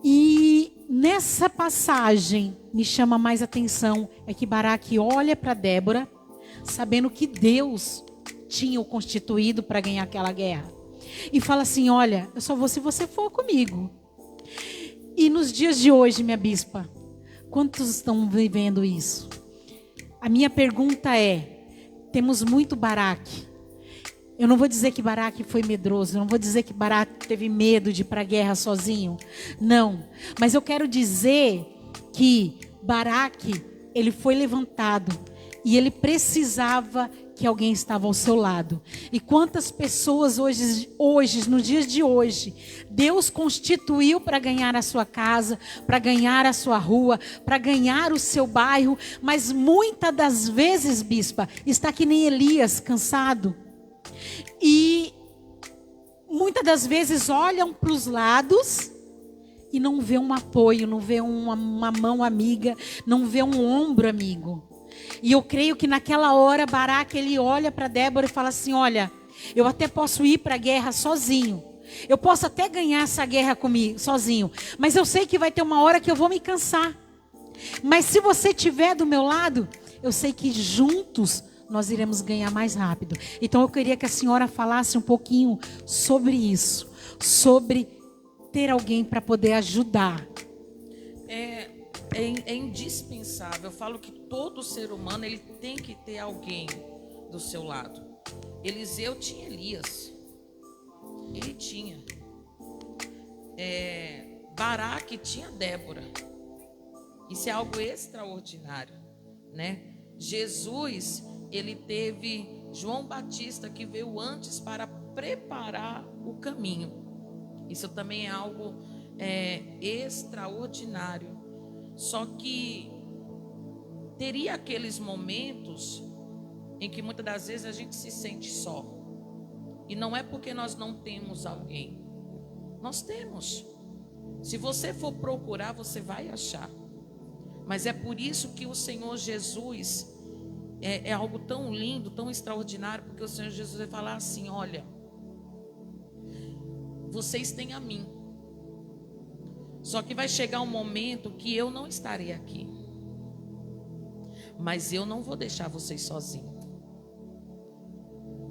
E nessa passagem me chama mais atenção é que Baraque olha para Débora, sabendo que Deus tinha o constituído para ganhar aquela guerra, e fala assim: olha, eu só vou se você for comigo. E nos dias de hoje, minha bispa, quantos estão vivendo isso? A minha pergunta é: temos muito Baraque. Eu não vou dizer que Baraque foi medroso, eu não vou dizer que Baraque teve medo de ir para a guerra sozinho. Não, mas eu quero dizer que Baraque, ele foi levantado e ele precisava que alguém estava ao seu lado. E quantas pessoas hoje, nos dias de hoje, Deus constituiu para ganhar a sua casa, para ganhar a sua rua, para ganhar o seu bairro, mas muitas das vezes, bispa, está que nem Elias, cansado. E muitas das vezes olham para os lados e não vê um apoio, não vê uma mão amiga, não vê um ombro amigo. E eu creio que naquela hora Baraque ele olha para Débora e fala assim: olha, eu até posso ir para a guerra sozinho, eu posso até ganhar essa guerra comigo sozinho, mas eu sei que vai ter uma hora que eu vou me cansar. Mas se você estiver do meu lado, eu sei que juntos nós iremos ganhar mais rápido. Então eu queria que a senhora falasse um pouquinho sobre isso, sobre ter alguém para poder ajudar. É indispensável. Eu falo que todo ser humano ele tem que ter alguém do seu lado. Eliseu tinha Elias. Ele tinha. Baraque tinha Débora. Isso é algo extraordinário, né? Jesus, ele teve João Batista, que veio antes para preparar o caminho. Isso também é algo extraordinário. Só que teria aqueles momentos em que muitas das vezes a gente se sente só. E não é porque nós não temos alguém. Nós temos. Se você for procurar, você vai achar. Mas é por isso que o Senhor Jesus é algo tão lindo, tão extraordinário, porque o Senhor Jesus vai falar assim: olha, vocês têm a mim. Só que vai chegar um momento que eu não estarei aqui. Mas eu não vou deixar vocês sozinhos.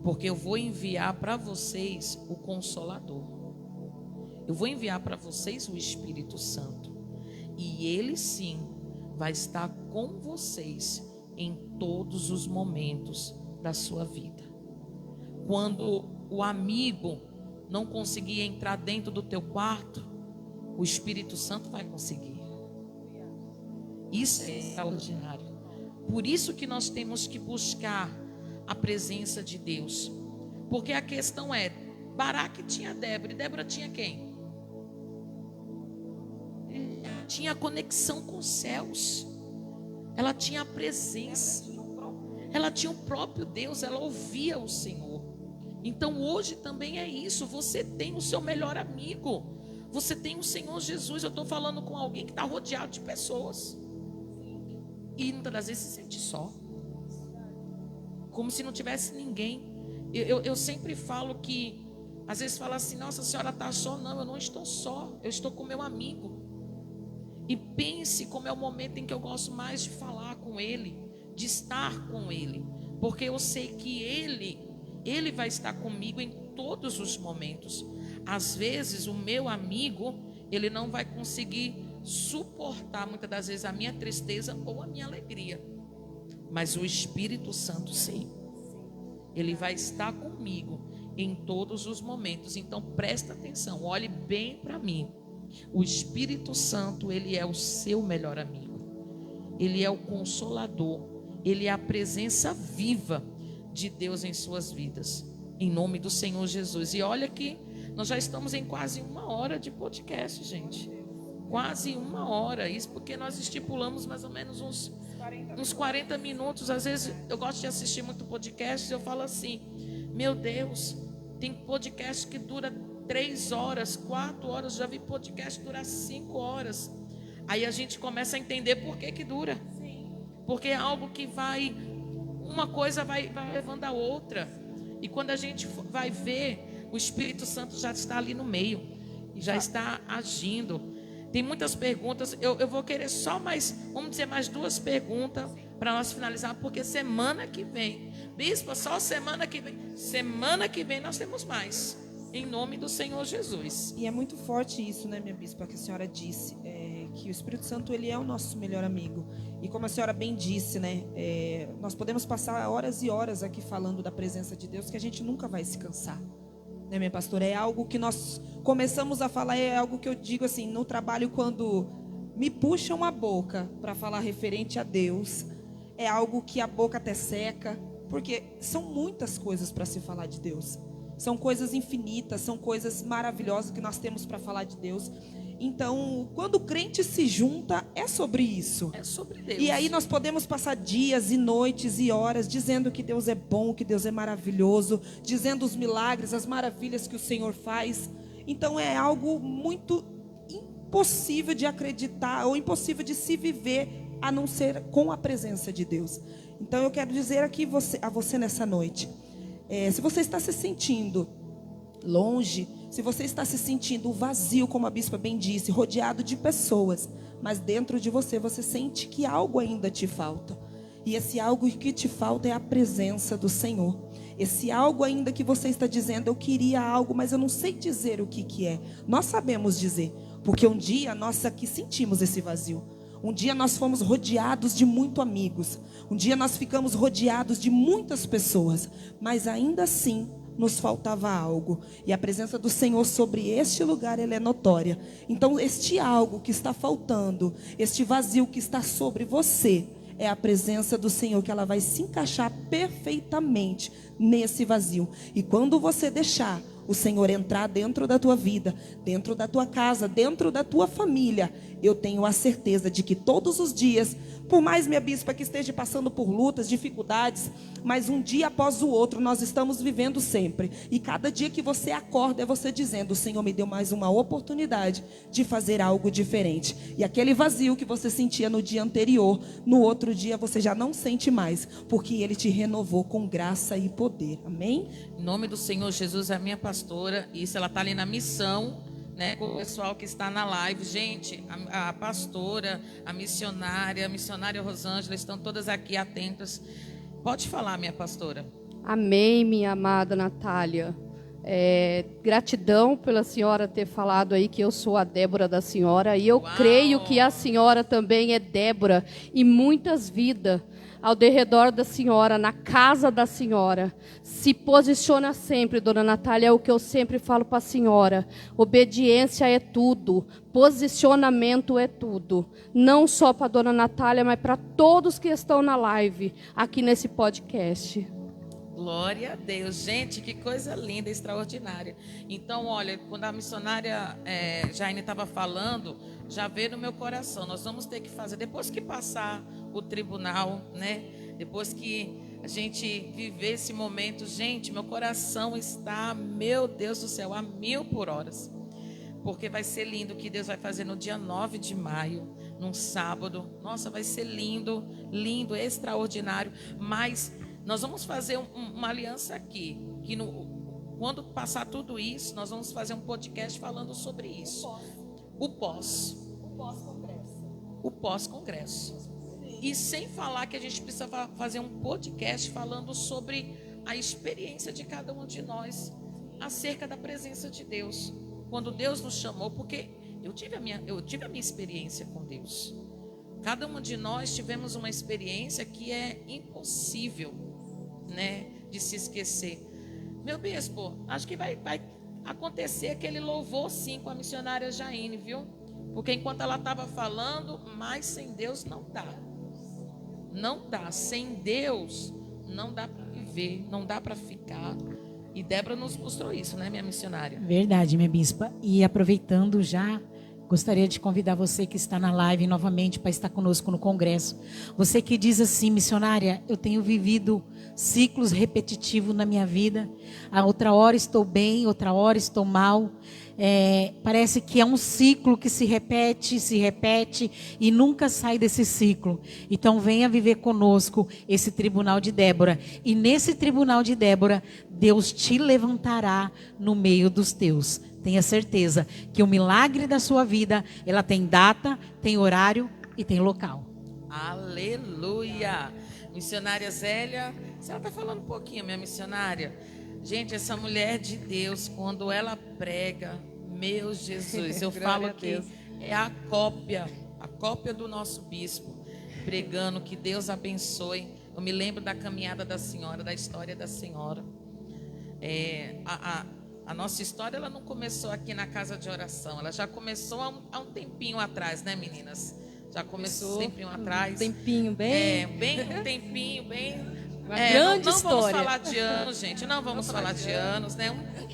Porque eu vou enviar para vocês o Consolador. Eu vou enviar para vocês o Espírito Santo. E ele sim vai estar com vocês em todos os momentos da sua vida. Quando o amigo não conseguia entrar dentro do teu quarto, o Espírito Santo vai conseguir. Isso é extraordinário. Por isso que nós temos que buscar a presença de Deus. Porque a questão é, Baraque tinha Débora, e Débora tinha quem? Tinha a conexão com os céus. Ela tinha a presença. Ela tinha o próprio Deus, ela ouvia o Senhor. Então hoje também é isso. Você tem o seu melhor amigo. Você tem o Senhor Jesus. Eu estou falando com alguém que está rodeado de pessoas. E muitas das vezes se sente só. Como se não tivesse ninguém. Eu sempre falo que, às vezes fala assim, nossa, a senhora está só. Não, eu não estou só. Eu estou com meu amigo. E pense como é o momento em que eu gosto mais de falar com ele, de estar com ele. Porque eu sei que ele vai estar comigo em todos os momentos. Às vezes o meu amigo, ele não vai conseguir suportar muitas das vezes a minha tristeza ou a minha alegria. Mas o Espírito Santo sim. Ele vai estar comigo em todos os momentos. Então presta atenção, olhe bem para mim. O Espírito Santo, ele é o seu melhor amigo. Ele é o consolador. Ele é a presença viva de Deus em suas vidas. Em nome do Senhor Jesus. E olha que nós já estamos em quase 1 hora de podcast, gente. Quase 1 hora. Isso porque nós estipulamos mais ou menos uns 40 minutos. Às vezes eu gosto de assistir muito podcast e eu falo assim, meu Deus, tem podcast que dura 3 horas, 4 horas, já vi podcast durar 5 horas. Aí a gente começa a entender por que dura. Porque é algo que vai, uma coisa vai levando a outra. E quando a gente vai ver, o Espírito Santo já está ali no meio, já está agindo. Tem muitas perguntas, eu vou querer só mais, vamos dizer, mais 2 perguntas para nós finalizar, porque semana que vem, bispo, só semana que vem nós temos mais. Em nome do Senhor Jesus. E é muito forte isso, né, minha bispa, que a senhora disse, que o Espírito Santo, ele é o nosso melhor amigo. E como a senhora bem disse, né, nós podemos passar horas e horas aqui falando da presença de Deus, que a gente nunca vai se cansar. Né, minha pastora? É algo que nós começamos a falar, é algo que eu digo assim, no trabalho, quando me puxam a boca para falar referente a Deus, é algo que a boca até seca, porque são muitas coisas para se falar de Deus. São coisas infinitas, são coisas maravilhosas que nós temos para falar de Deus. Então, quando o crente se junta, é sobre isso. É sobre Deus. E aí nós podemos passar dias e noites e horas dizendo que Deus é bom, que Deus é maravilhoso, dizendo os milagres, as maravilhas que o Senhor faz. Então é algo muito impossível de acreditar ou impossível de se viver a não ser com a presença de Deus. Então eu quero dizer aqui a você nessa noite, se você está se sentindo longe, se você está se sentindo vazio, como a bispa bem disse, rodeado de pessoas, mas dentro de você, você sente que algo ainda te falta. E esse algo que te falta é a presença do Senhor. Esse algo ainda que você está dizendo, eu queria algo, mas eu não sei dizer o que é. Nós sabemos dizer, porque um dia nós aqui sentimos esse vazio. Um dia nós fomos rodeados de muitos amigos. Um dia nós ficamos rodeados de muitas pessoas. Mas ainda assim nos faltava algo. E a presença do Senhor sobre este lugar, ela é notória. Então este algo que está faltando, este vazio que está sobre você, é a presença do Senhor, que ela vai se encaixar perfeitamente nesse vazio. E quando você deixar o Senhor entrar dentro da tua vida, dentro da tua casa, dentro da tua família, eu tenho a certeza de que todos os dias, por mais, minha bispa, que esteja passando por lutas, dificuldades, mas um dia após o outro nós estamos vivendo sempre. E cada dia que você acorda é você dizendo, o Senhor me deu mais uma oportunidade de fazer algo diferente. E aquele vazio que você sentia no dia anterior, no outro dia você já não sente mais, porque Ele te renovou com graça e poder. Amém? Em nome do Senhor Jesus, a minha pastora, isso, ela está ali na missão, né, com o pessoal que está na live. Gente, a pastora, a missionária Rosângela, estão todas aqui atentas. Pode falar, minha pastora. Amém, minha amada Natália. Gratidão pela senhora ter falado aí que eu sou a Débora da senhora. E eu creio que a senhora também é Débora em muitas vidas. ao derredor da senhora, na casa da senhora. Se posiciona sempre, dona Natália, é o que eu sempre falo para a senhora. Obediência é tudo, posicionamento é tudo. Não só para a dona Natália, mas para todos que estão na live, aqui nesse podcast. Glória a Deus. Gente, que coisa linda, extraordinária. Então, olha, quando a missionária Jaine estava falando, já veio no meu coração. Nós vamos ter que fazer, depois que passar o tribunal, né? Depois que a gente viver esse momento, gente, meu coração está, meu Deus do céu, a 1000 por hora. Porque vai ser lindo o que Deus vai fazer no dia 9 de maio, num sábado. Nossa, vai ser lindo, lindo, extraordinário. Mas nós vamos fazer uma aliança aqui, que quando passar tudo isso, nós vamos fazer um podcast falando sobre isso. O pós-congresso. O pós-congresso. E sem falar que a gente precisa fazer um podcast falando sobre a experiência de cada um de nós acerca da presença de Deus. Quando Deus nos chamou, porque eu tive a minha experiência com Deus. Cada um de nós tivemos uma experiência que é impossível, né, de se esquecer. Meu bispo, acho que vai acontecer aquele louvor sim com a missionária Jaine, viu? Porque enquanto ela estava falando, mas sem Deus não dá. Não dá. Sem Deus não dá para viver, não dá para ficar. E Débora nos mostrou isso, né, minha missionária? Verdade, minha bispa. E aproveitando já, gostaria de convidar você que está na live novamente para estar conosco no congresso. Você que diz assim, missionária, eu tenho vivido ciclos repetitivos na minha vida. A outra hora estou bem, outra hora estou mal. Parece que é um ciclo que se repete e nunca sai desse ciclo. Então venha viver conosco esse tribunal de Débora. E nesse tribunal de Débora, Deus te levantará no meio dos teus. Tenha certeza que o milagre da sua vida, ela tem data, tem horário e tem local. Aleluia! Missionária Zélia, você está falando um pouquinho, minha missionária. Gente, essa mulher de Deus, quando ela prega, meu Jesus, eu falo que é a cópia do nosso bispo, pregando, que Deus abençoe. Eu me lembro da caminhada da senhora, da história da senhora. A nossa história, ela não começou aqui na casa de oração, ela já começou há um tempinho atrás, né, meninas? Já começou um tempinho atrás. Um tempinho, bem. Um tempinho, bem. Uma grande não história. Vamos falar de anos, gente. Não vamos falar de anos, né? Um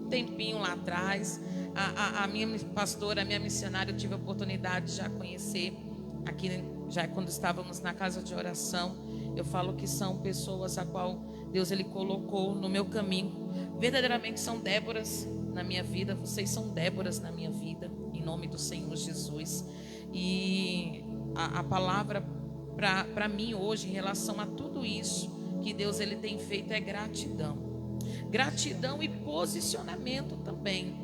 tempinho lá atrás. A minha pastora, a minha missionária, eu tive a oportunidade de já conhecer aqui, já quando estávamos na casa de oração. Eu falo que são pessoas a qual Deus ele colocou no meu caminho. Verdadeiramente são Déboras na minha vida. Vocês são Déboras na minha vida, em nome do Senhor Jesus. E a palavra para mim hoje, em relação a tudo isso que Deus ele tem feito, é gratidão. Gratidão e posicionamento também.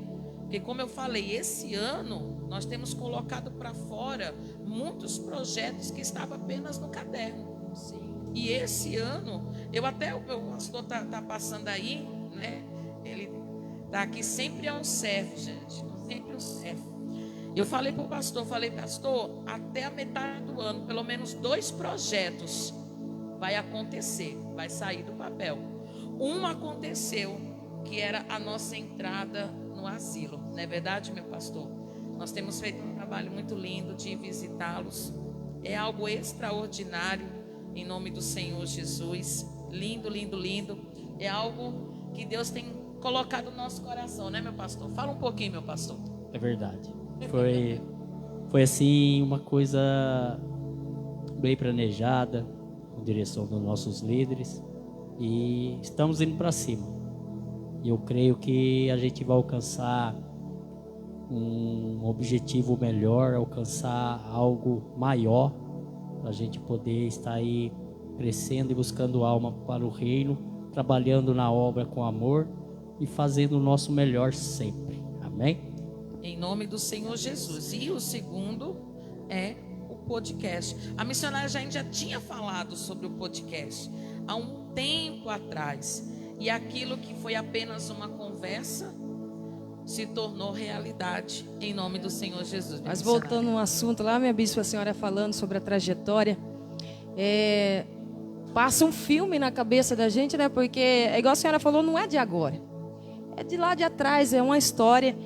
Porque, como eu falei, esse ano nós temos colocado para fora muitos projetos que estavam apenas no caderno. Sim. E esse ano, o pastor tá passando aí, né? Ele tá aqui, sempre é um servo, gente. Sempre um servo. Eu falei para o pastor, pastor, até a metade do ano, pelo menos 2 projetos vai acontecer, vai sair do papel. Um aconteceu, que era a nossa entrada no asilo. Não é verdade, meu pastor? Nós temos feito um trabalho muito lindo de visitá-los. É algo extraordinário, em nome do Senhor Jesus. Lindo, lindo, lindo. É algo que Deus tem colocado no nosso coração, né, meu pastor? Fala um pouquinho, meu pastor. É verdade. Foi assim uma coisa bem planejada, com direção dos nossos líderes, e estamos indo para cima. E eu creio que a gente vai alcançar um objetivo melhor, alcançar algo maior, para a gente poder estar aí crescendo e buscando alma para o reino, trabalhando na obra com amor e fazendo o nosso melhor sempre. Amém? Em nome do Senhor Jesus. E o segundo é o podcast. A missionária já tinha falado sobre o podcast há um tempo atrás. E aquilo que foi apenas uma conversa se tornou realidade em nome do Senhor Jesus. Mas voltando ao assunto lá, minha bispa, a senhora falando sobre a trajetória, passa um filme na cabeça da gente, né? Porque, é igual a senhora falou, não é de agora. É de lá de atrás, é uma história.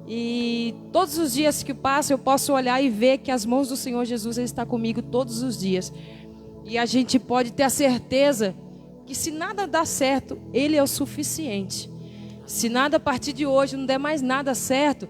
E todos os dias que passam, eu posso olhar e ver que as mãos do Senhor Jesus, Ele está comigo todos os dias. E a gente pode ter a certeza que se nada dá certo, Ele é o suficiente. Se nada a partir de hoje não der mais nada certo,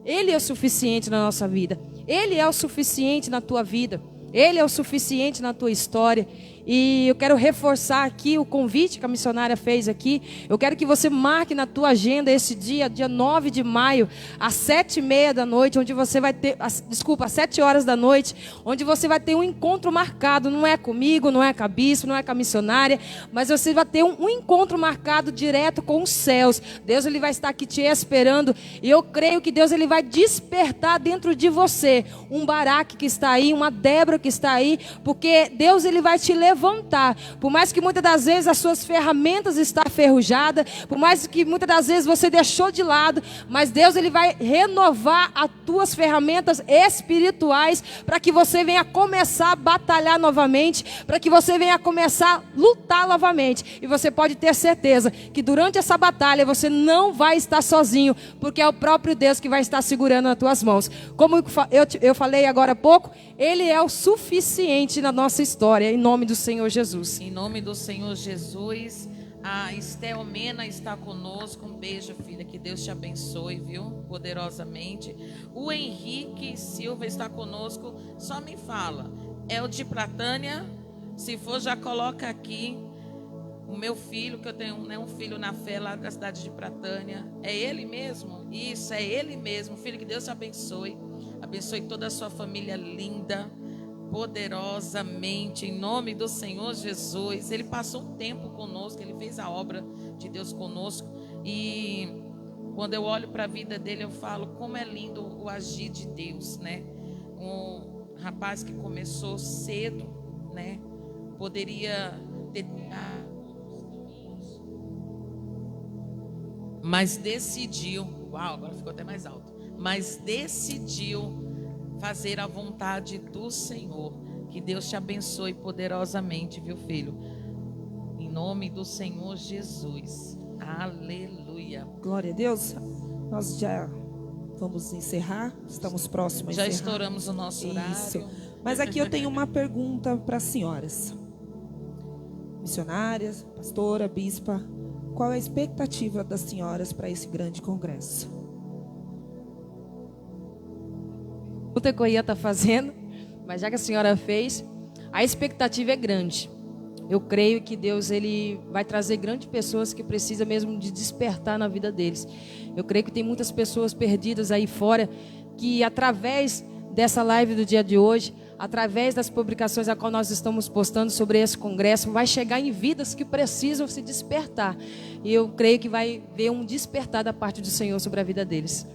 Ele é o suficiente na nossa vida. Ele é o suficiente na tua vida. Ele é o suficiente na tua história. E eu quero reforçar aqui o convite que a missionária fez aqui. Eu quero que você marque na tua agenda esse dia 9 de maio, às 7h30 da noite, onde você vai ter, às 7 horas da noite, onde você vai ter um encontro marcado. Não é comigo, não é com a bispo, não é com a missionária, mas você vai ter um encontro marcado direto com os céus. Deus, Ele vai estar aqui te esperando. E eu creio que Deus, Ele vai despertar dentro de você um Baraque que está aí, uma Débora que está aí, porque Deus, Ele vai te levantar. Por mais que muitas das vezes as suas ferramentas estão ferrujadas, por mais que muitas das vezes você deixou de lado, mas Deus, Ele vai renovar as tuas ferramentas espirituais para que você venha começar a batalhar novamente, para que você venha começar a lutar novamente. E você pode ter certeza que durante essa batalha você não vai estar sozinho, porque é o próprio Deus que vai estar segurando nas tuas mãos. Como eu falei agora há pouco, Ele é o suficiente na nossa história, em nome do Senhor Jesus. Em nome do Senhor Jesus, a Estel Mena está conosco. Um beijo, filha, que Deus te abençoe, viu? Poderosamente. O Henrique Silva está conosco. Só me fala, é o de Pratânia? Se for, já coloca aqui. O meu filho, que eu tenho um filho na fé lá da cidade de Pratânia. É ele mesmo? Isso, é ele mesmo. Filho, que Deus te abençoe. Abençoe toda a sua família linda, poderosamente, em nome do Senhor Jesus. Ele passou um tempo conosco, ele fez a obra de Deus conosco. E quando eu olho para a vida dele, eu falo como é lindo o agir de Deus, né? Um rapaz que começou cedo, né? Poderia ter... mas decidiu... Uau, agora ficou até mais alto. Mas decidiu fazer a vontade do Senhor. Que Deus te abençoe poderosamente, viu, filho? Em nome do Senhor Jesus. Aleluia. Glória a Deus. Nós já vamos encerrar. Estamos próximos a Já encerrar. estouramos o nosso horário. Isso. Mas aqui eu tenho uma pergunta para as senhoras. Missionárias, pastora, bispa. Qual é a expectativa das senhoras para esse grande congresso? O que eu ia estar fazendo, mas já que a senhora fez, a expectativa é grande. Eu creio que Deus, Ele vai trazer grandes pessoas que precisam mesmo de despertar na vida deles. Eu creio que tem muitas pessoas perdidas aí fora, que através dessa live do dia de hoje, através das publicações a qual nós estamos postando sobre esse congresso, vai chegar em vidas que precisam se despertar. E eu creio que vai ver um despertar da parte do Senhor sobre a vida deles.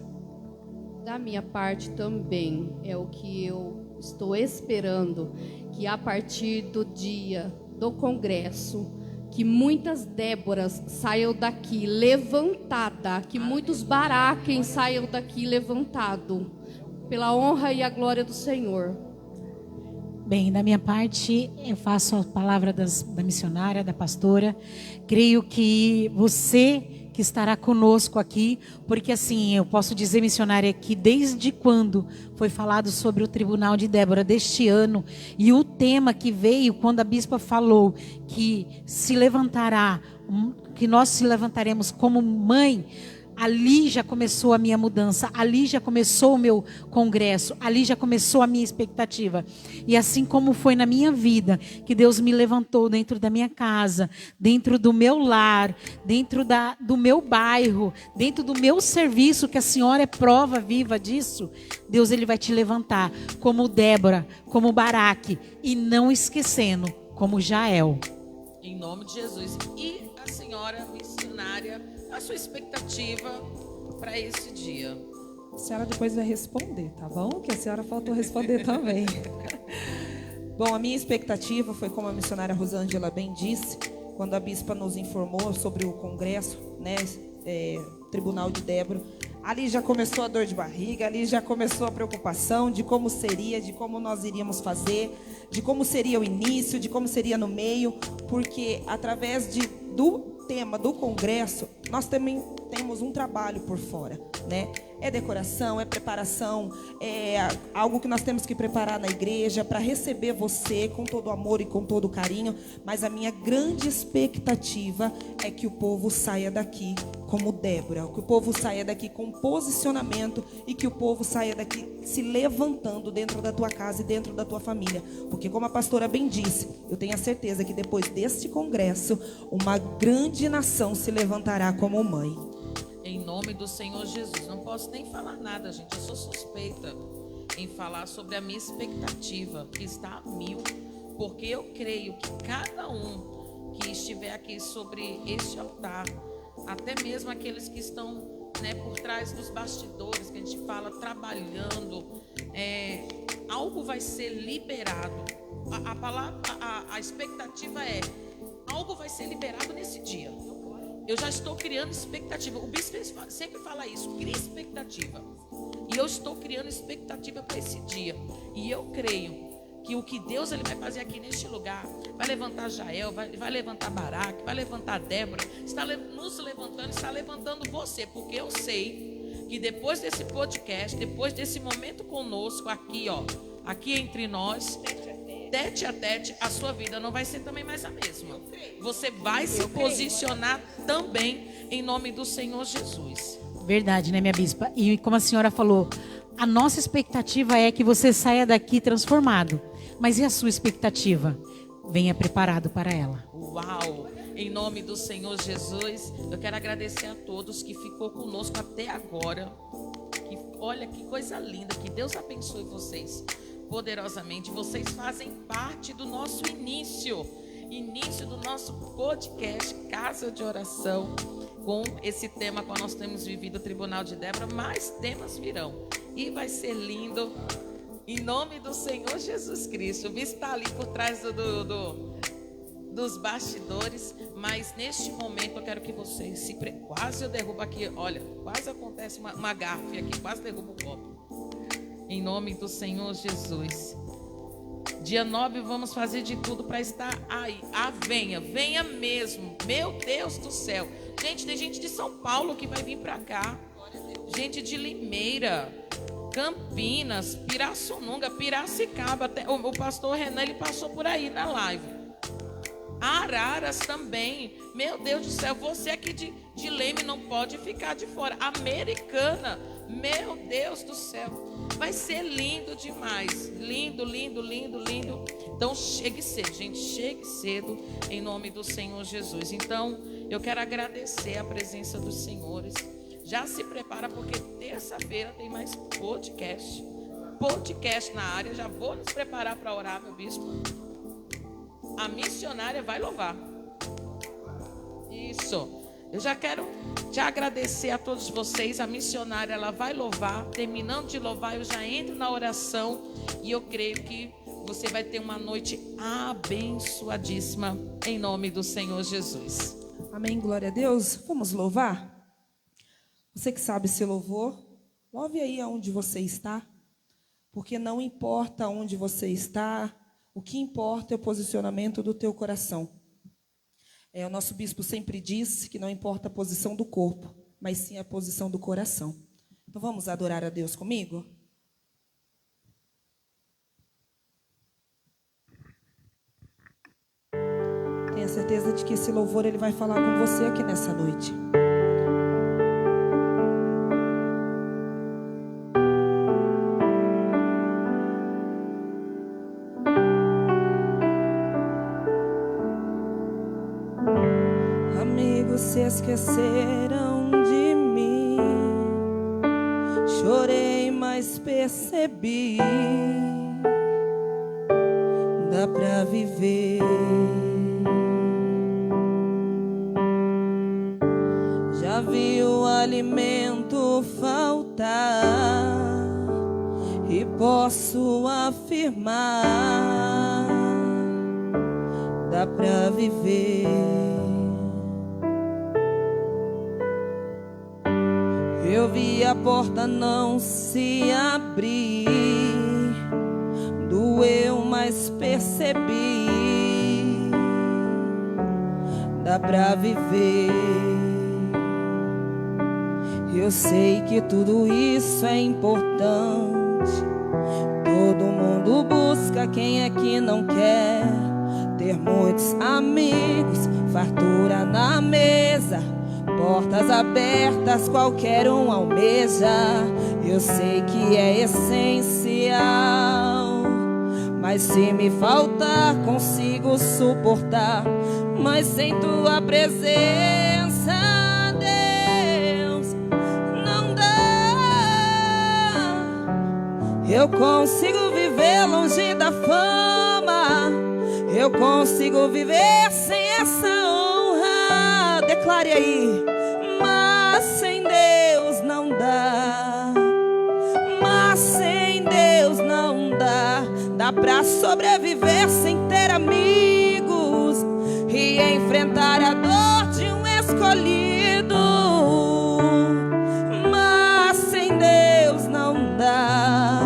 Da minha parte também é o que eu estou esperando, que a partir do dia do congresso, que muitas Déboras saiam daqui levantada, que muitos Baraques saiam daqui levantado, pela honra e a glória do Senhor. Bem, da minha parte, eu faço a palavra da missionária, da pastora. Creio que você que estará conosco aqui, porque assim, eu posso dizer, missionária, que desde quando foi falado sobre o Tribunal de Débora deste ano, e o tema que veio quando a bispa falou que se levantará, que nós se levantaremos como mãe, ali já começou a minha mudança, ali já começou o meu congresso, ali já começou a minha expectativa. E assim como foi na minha vida, que Deus me levantou dentro da minha casa, dentro do meu lar, dentro do meu bairro, dentro do meu serviço, que a senhora é prova viva disso, Deus, Ele vai te levantar como Débora, como Baraque, e não esquecendo, como Jael. Em nome de Jesus. E a senhora missionária, a sua expectativa para esse dia? A senhora depois vai responder, tá bom? Que a senhora faltou responder também. Bom, a minha expectativa foi, como a missionária Rosângela bem disse, quando a bispa nos informou sobre o congresso, né, Tribunal de Débora, Ali já começou a dor de barriga, ali já começou a preocupação de como seria, de como nós iríamos fazer, de como seria o início, de como seria no meio, porque através do tema do congresso, nós também temos um trabalho por fora, né? É decoração, é preparação, é algo que nós temos que preparar na igreja para receber você com todo amor e com todo carinho, mas a minha grande expectativa é que o povo saia daqui como Débora, que o povo saia daqui com posicionamento e que o povo saia daqui se levantando dentro da tua casa e dentro da tua família, porque como a pastora bem disse, eu tenho a certeza que depois deste congresso, uma grande nação se levantará como mãe. Em nome do Senhor Jesus. Não posso nem falar nada, gente. Eu sou suspeita em falar sobre a minha expectativa, que está a 1000. Porque eu creio que cada um que estiver aqui sobre este altar, até mesmo aqueles que estão, né, por trás dos bastidores, que a gente fala, trabalhando, algo vai ser liberado. A expectativa é, algo vai ser liberado nesse dia. Eu já estou criando expectativa. O bispo sempre fala isso, cria expectativa. E eu estou criando expectativa para esse dia. E eu creio que o que Deus ele vai fazer aqui neste lugar, vai levantar Jael, vai levantar Baraque, vai levantar Débora, está nos levantando, está levantando você, porque eu sei que depois desse podcast, depois desse momento conosco aqui, aqui entre nós, tete a tete, a sua vida não vai ser também mais a mesma. Você vai se posicionar também em nome do Senhor Jesus. Verdade, né, minha bispa? E como a senhora falou, a nossa expectativa é que você saia daqui transformado. Mas e a sua expectativa? Venha preparado para ela. Uau! Em nome do Senhor Jesus, eu quero agradecer a todos que ficou conosco até agora. Olha que coisa linda, que Deus abençoe vocês poderosamente. Vocês fazem parte do nosso início do nosso podcast Casa de Oração, com esse tema que nós temos vivido, o Tribunal de Débora. Mais temas virão e vai ser lindo em nome do Senhor Jesus Cristo. O bispo está ali por trás dos bastidores, mas neste momento eu quero que vocês quase eu derrubo aqui, olha, quase acontece uma gafe aqui, quase derrubo o copo. Em nome do Senhor Jesus. Dia 9 vamos fazer de tudo para estar aí. Venha mesmo. Meu Deus do céu. Gente, tem gente de São Paulo que vai vir para cá. Gente de Limeira, Campinas, Pirassununga, Piracicaba. Até, o pastor Renan, ele passou por aí na live. Araras também. Meu Deus do céu, você aqui de Leme não pode ficar de fora. Americana. Meu Deus do céu. Vai ser lindo demais. Lindo, lindo, lindo, lindo. Então chegue cedo, gente. Chegue cedo em nome do Senhor Jesus. Então eu quero agradecer a presença dos senhores. Já se prepara porque terça-feira tem mais podcast. Podcast na área. Já vou nos preparar para orar, meu bispo. A missionária vai louvar. Isso. Eu já quero te agradecer a todos vocês. A missionária, ela vai louvar. Terminando de louvar, eu já entro na oração. E eu creio que você vai ter uma noite abençoadíssima. Em nome do Senhor Jesus. Amém, glória a Deus. Vamos louvar? Você que sabe esse louvor, louve aí aonde você está. Porque não importa onde você está, o que importa é o posicionamento do teu coração. O nosso bispo sempre diz que não importa a posição do corpo, mas sim a posição do coração. Então vamos adorar a Deus comigo? Tenha certeza de que esse louvor ele vai falar com você aqui nessa noite. Se esqueceram de mim, chorei, mas percebi, dá pra viver. Já vi o alimento faltar e posso afirmar, dá pra viver. Eu vi a porta não se abrir, doeu, mas percebi, dá pra viver. Eu sei que tudo isso é importante. Todo mundo busca, quem é que não quer ter muitos amigos, fartura na mesa, portas abertas, qualquer um almeja. Eu sei que é essencial, mas se me faltar, consigo suportar. Mas sem tua presença, Deus, não dá. Eu consigo viver longe da fama, eu consigo viver sem essa honra. Declare aí. Mas sem Deus não dá, mas sem Deus não dá. Dá pra sobreviver sem ter amigos e enfrentar a dor de um escolhido. Mas sem Deus não dá,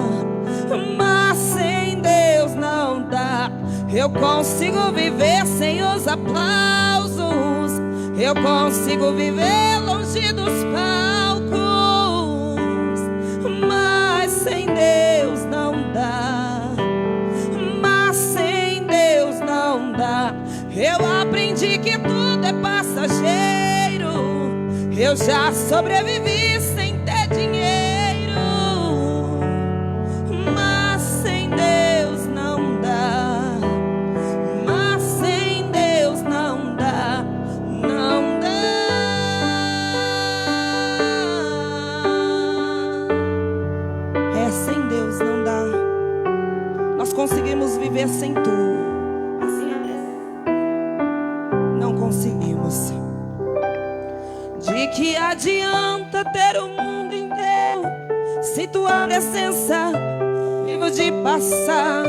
mas sem Deus não dá. Eu consigo viver sem os aplausos, eu consigo viver longe dos palcos, mas sem Deus não dá, mas sem Deus não dá. Eu aprendi que tudo é passageiro, eu já sobrevivi sem ter dinheiro, mas sem Deus não dá, mas sem Deus não dá, não dá. É, sem Deus não dá. Nós conseguimos viver sem tu, não conseguimos. De que adianta ter o mundo inteiro se tua presença vivo de passar?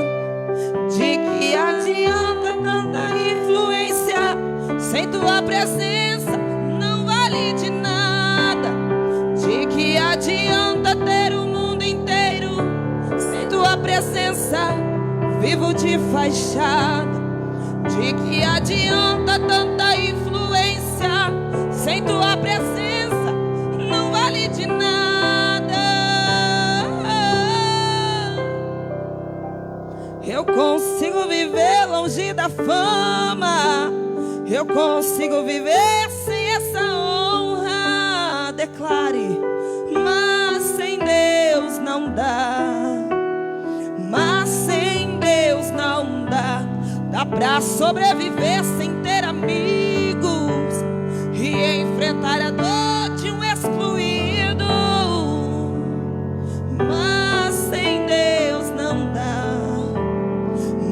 De que adianta tanta influência sem tua presença não vale de nada? De que adianta ter o mundo inteiro sem tua presença vivo de fachada? De que adianta tanta influência sem tua presença não vale de nada? Eu consigo viver longe da fama, eu consigo viver sem essa honra. Declare. Mas sem Deus não dá, mas sem Deus não dá. Dá pra sobreviver sem ter amigos e enfrentar a dor de um excluído, mas sem Deus não dá,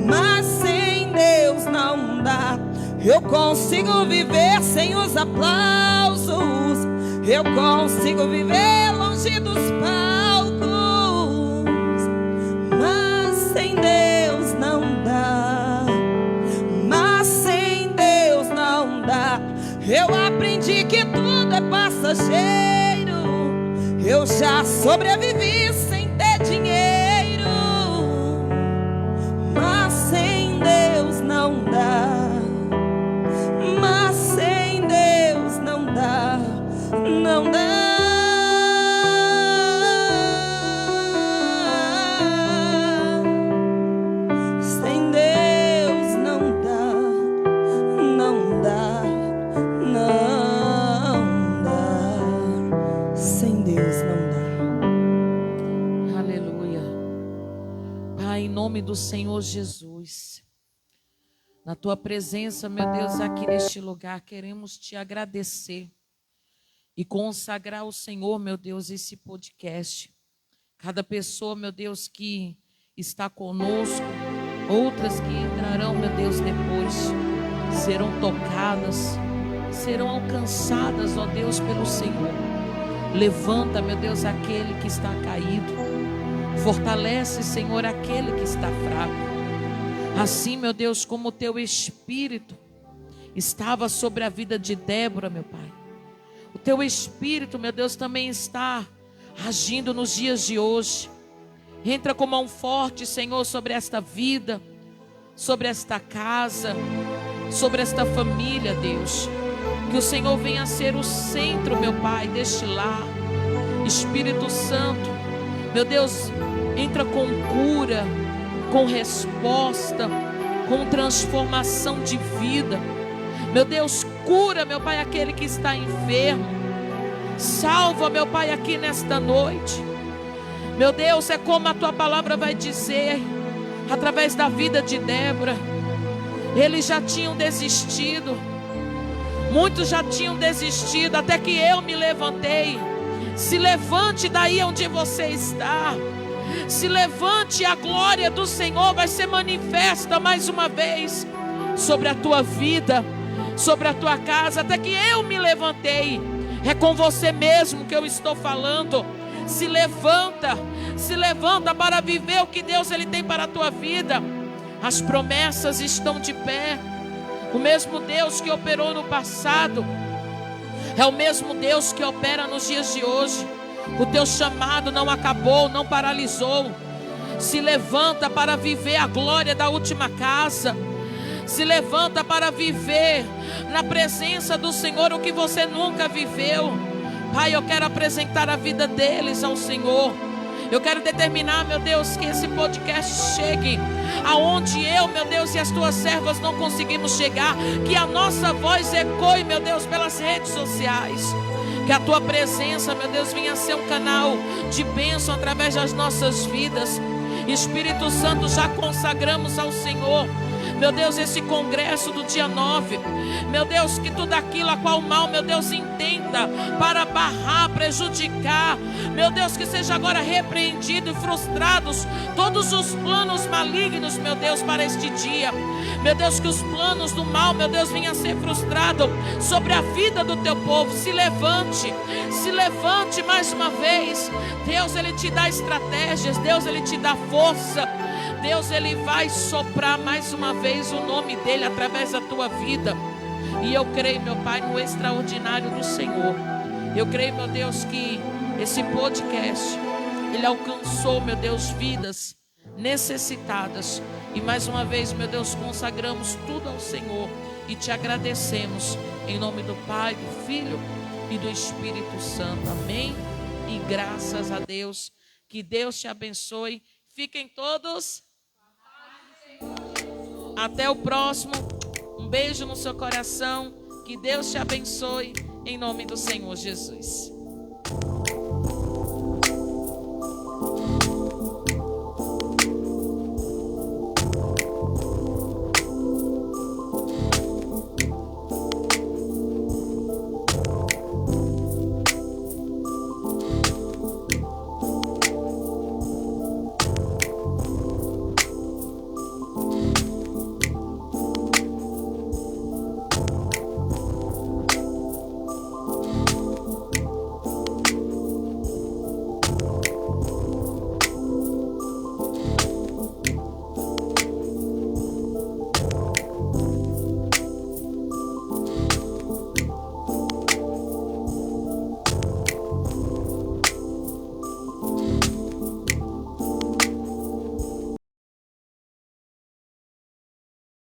mas sem Deus não dá. Eu consigo viver sem os aplausos, eu consigo viver longe dos palcos, mas sem Deus não dá, mas sem Deus não dá. Eu aprendi que tudo é passageiro, eu já sobrevivi sem ter dinheiro, mas sem Deus não dá, mas sem Deus não dá, não dá. Sem Deus não dá, não dá, não dá. Sem Deus não dá. Aleluia. Pai, em nome do Senhor Jesus, na tua presença, meu Deus, aqui neste lugar, queremos te agradecer e consagrar ao Senhor, meu Deus, esse podcast. Cada pessoa, meu Deus, que está conosco, outras que entrarão, meu Deus, depois, serão tocadas, serão alcançadas, ó Deus, pelo Senhor. Levanta, meu Deus, aquele que está caído. Fortalece, Senhor, aquele que está fraco. Assim, meu Deus, como o teu Espírito estava sobre a vida de Débora, meu Pai. O teu Espírito, meu Deus, também está agindo nos dias de hoje. Entra com mão forte, Senhor, sobre esta vida, sobre esta casa, sobre esta família, Deus. Que o Senhor venha ser o centro, meu Pai, deste lar. Espírito Santo, meu Deus, entra com cura, com resposta, com transformação de vida. Meu Deus, cura, meu Pai, aquele que está enfermo. Salva, meu Pai, aqui nesta noite. Meu Deus, é como a tua palavra vai dizer, através da vida de Débora. Eles já tinham desistido. Muitos já tinham desistido, até que eu me levantei. Se levante daí onde você está. Se levante, a glória do Senhor vai ser manifesta mais uma vez sobre a tua vida, sobre a tua casa, até que eu me levantei. É com você mesmo que eu estou falando. Se levanta para viver o que Deus ele tem para a tua vida. As promessas estão de pé. O mesmo Deus que operou no passado é o mesmo Deus que opera nos dias de hoje. O teu chamado não acabou, não paralisou. Se levanta para viver a glória da última casa. Se levanta para viver na presença do Senhor o que você nunca viveu. Pai, eu quero apresentar a vida deles ao Senhor. Eu quero determinar, meu Deus, que esse podcast chegue aonde eu, meu Deus, e as tuas servas não conseguimos chegar. Que a nossa voz ecoe, meu Deus, pelas redes sociais. Que a tua presença, meu Deus, venha ser um canal de bênção através das nossas vidas. Espírito Santo, já consagramos ao Senhor, meu Deus, esse congresso do dia 9. Meu Deus, que tudo aquilo a qual o mal, meu Deus, intenta para barrar, prejudicar, meu Deus, que seja agora repreendido e frustrados todos os planos malignos, meu Deus, para este dia. Meu Deus, que os planos do mal, meu Deus, venham a ser frustrados sobre a vida do teu povo. Se levante mais uma vez. Deus, ele te dá estratégias, Deus, ele te dá força. Deus, ele vai soprar mais uma vez o nome dele através da tua vida. E eu creio, meu Pai, no extraordinário do Senhor. Eu creio, meu Deus, que esse podcast, ele alcançou, meu Deus, vidas necessitadas. E mais uma vez, meu Deus, consagramos tudo ao Senhor e te agradecemos. Em nome do Pai, do Filho e do Espírito Santo. Amém. E graças a Deus. Que Deus te abençoe. Fiquem todos. Até o próximo. Um beijo no seu coração. Que Deus te abençoe. Em nome do Senhor Jesus.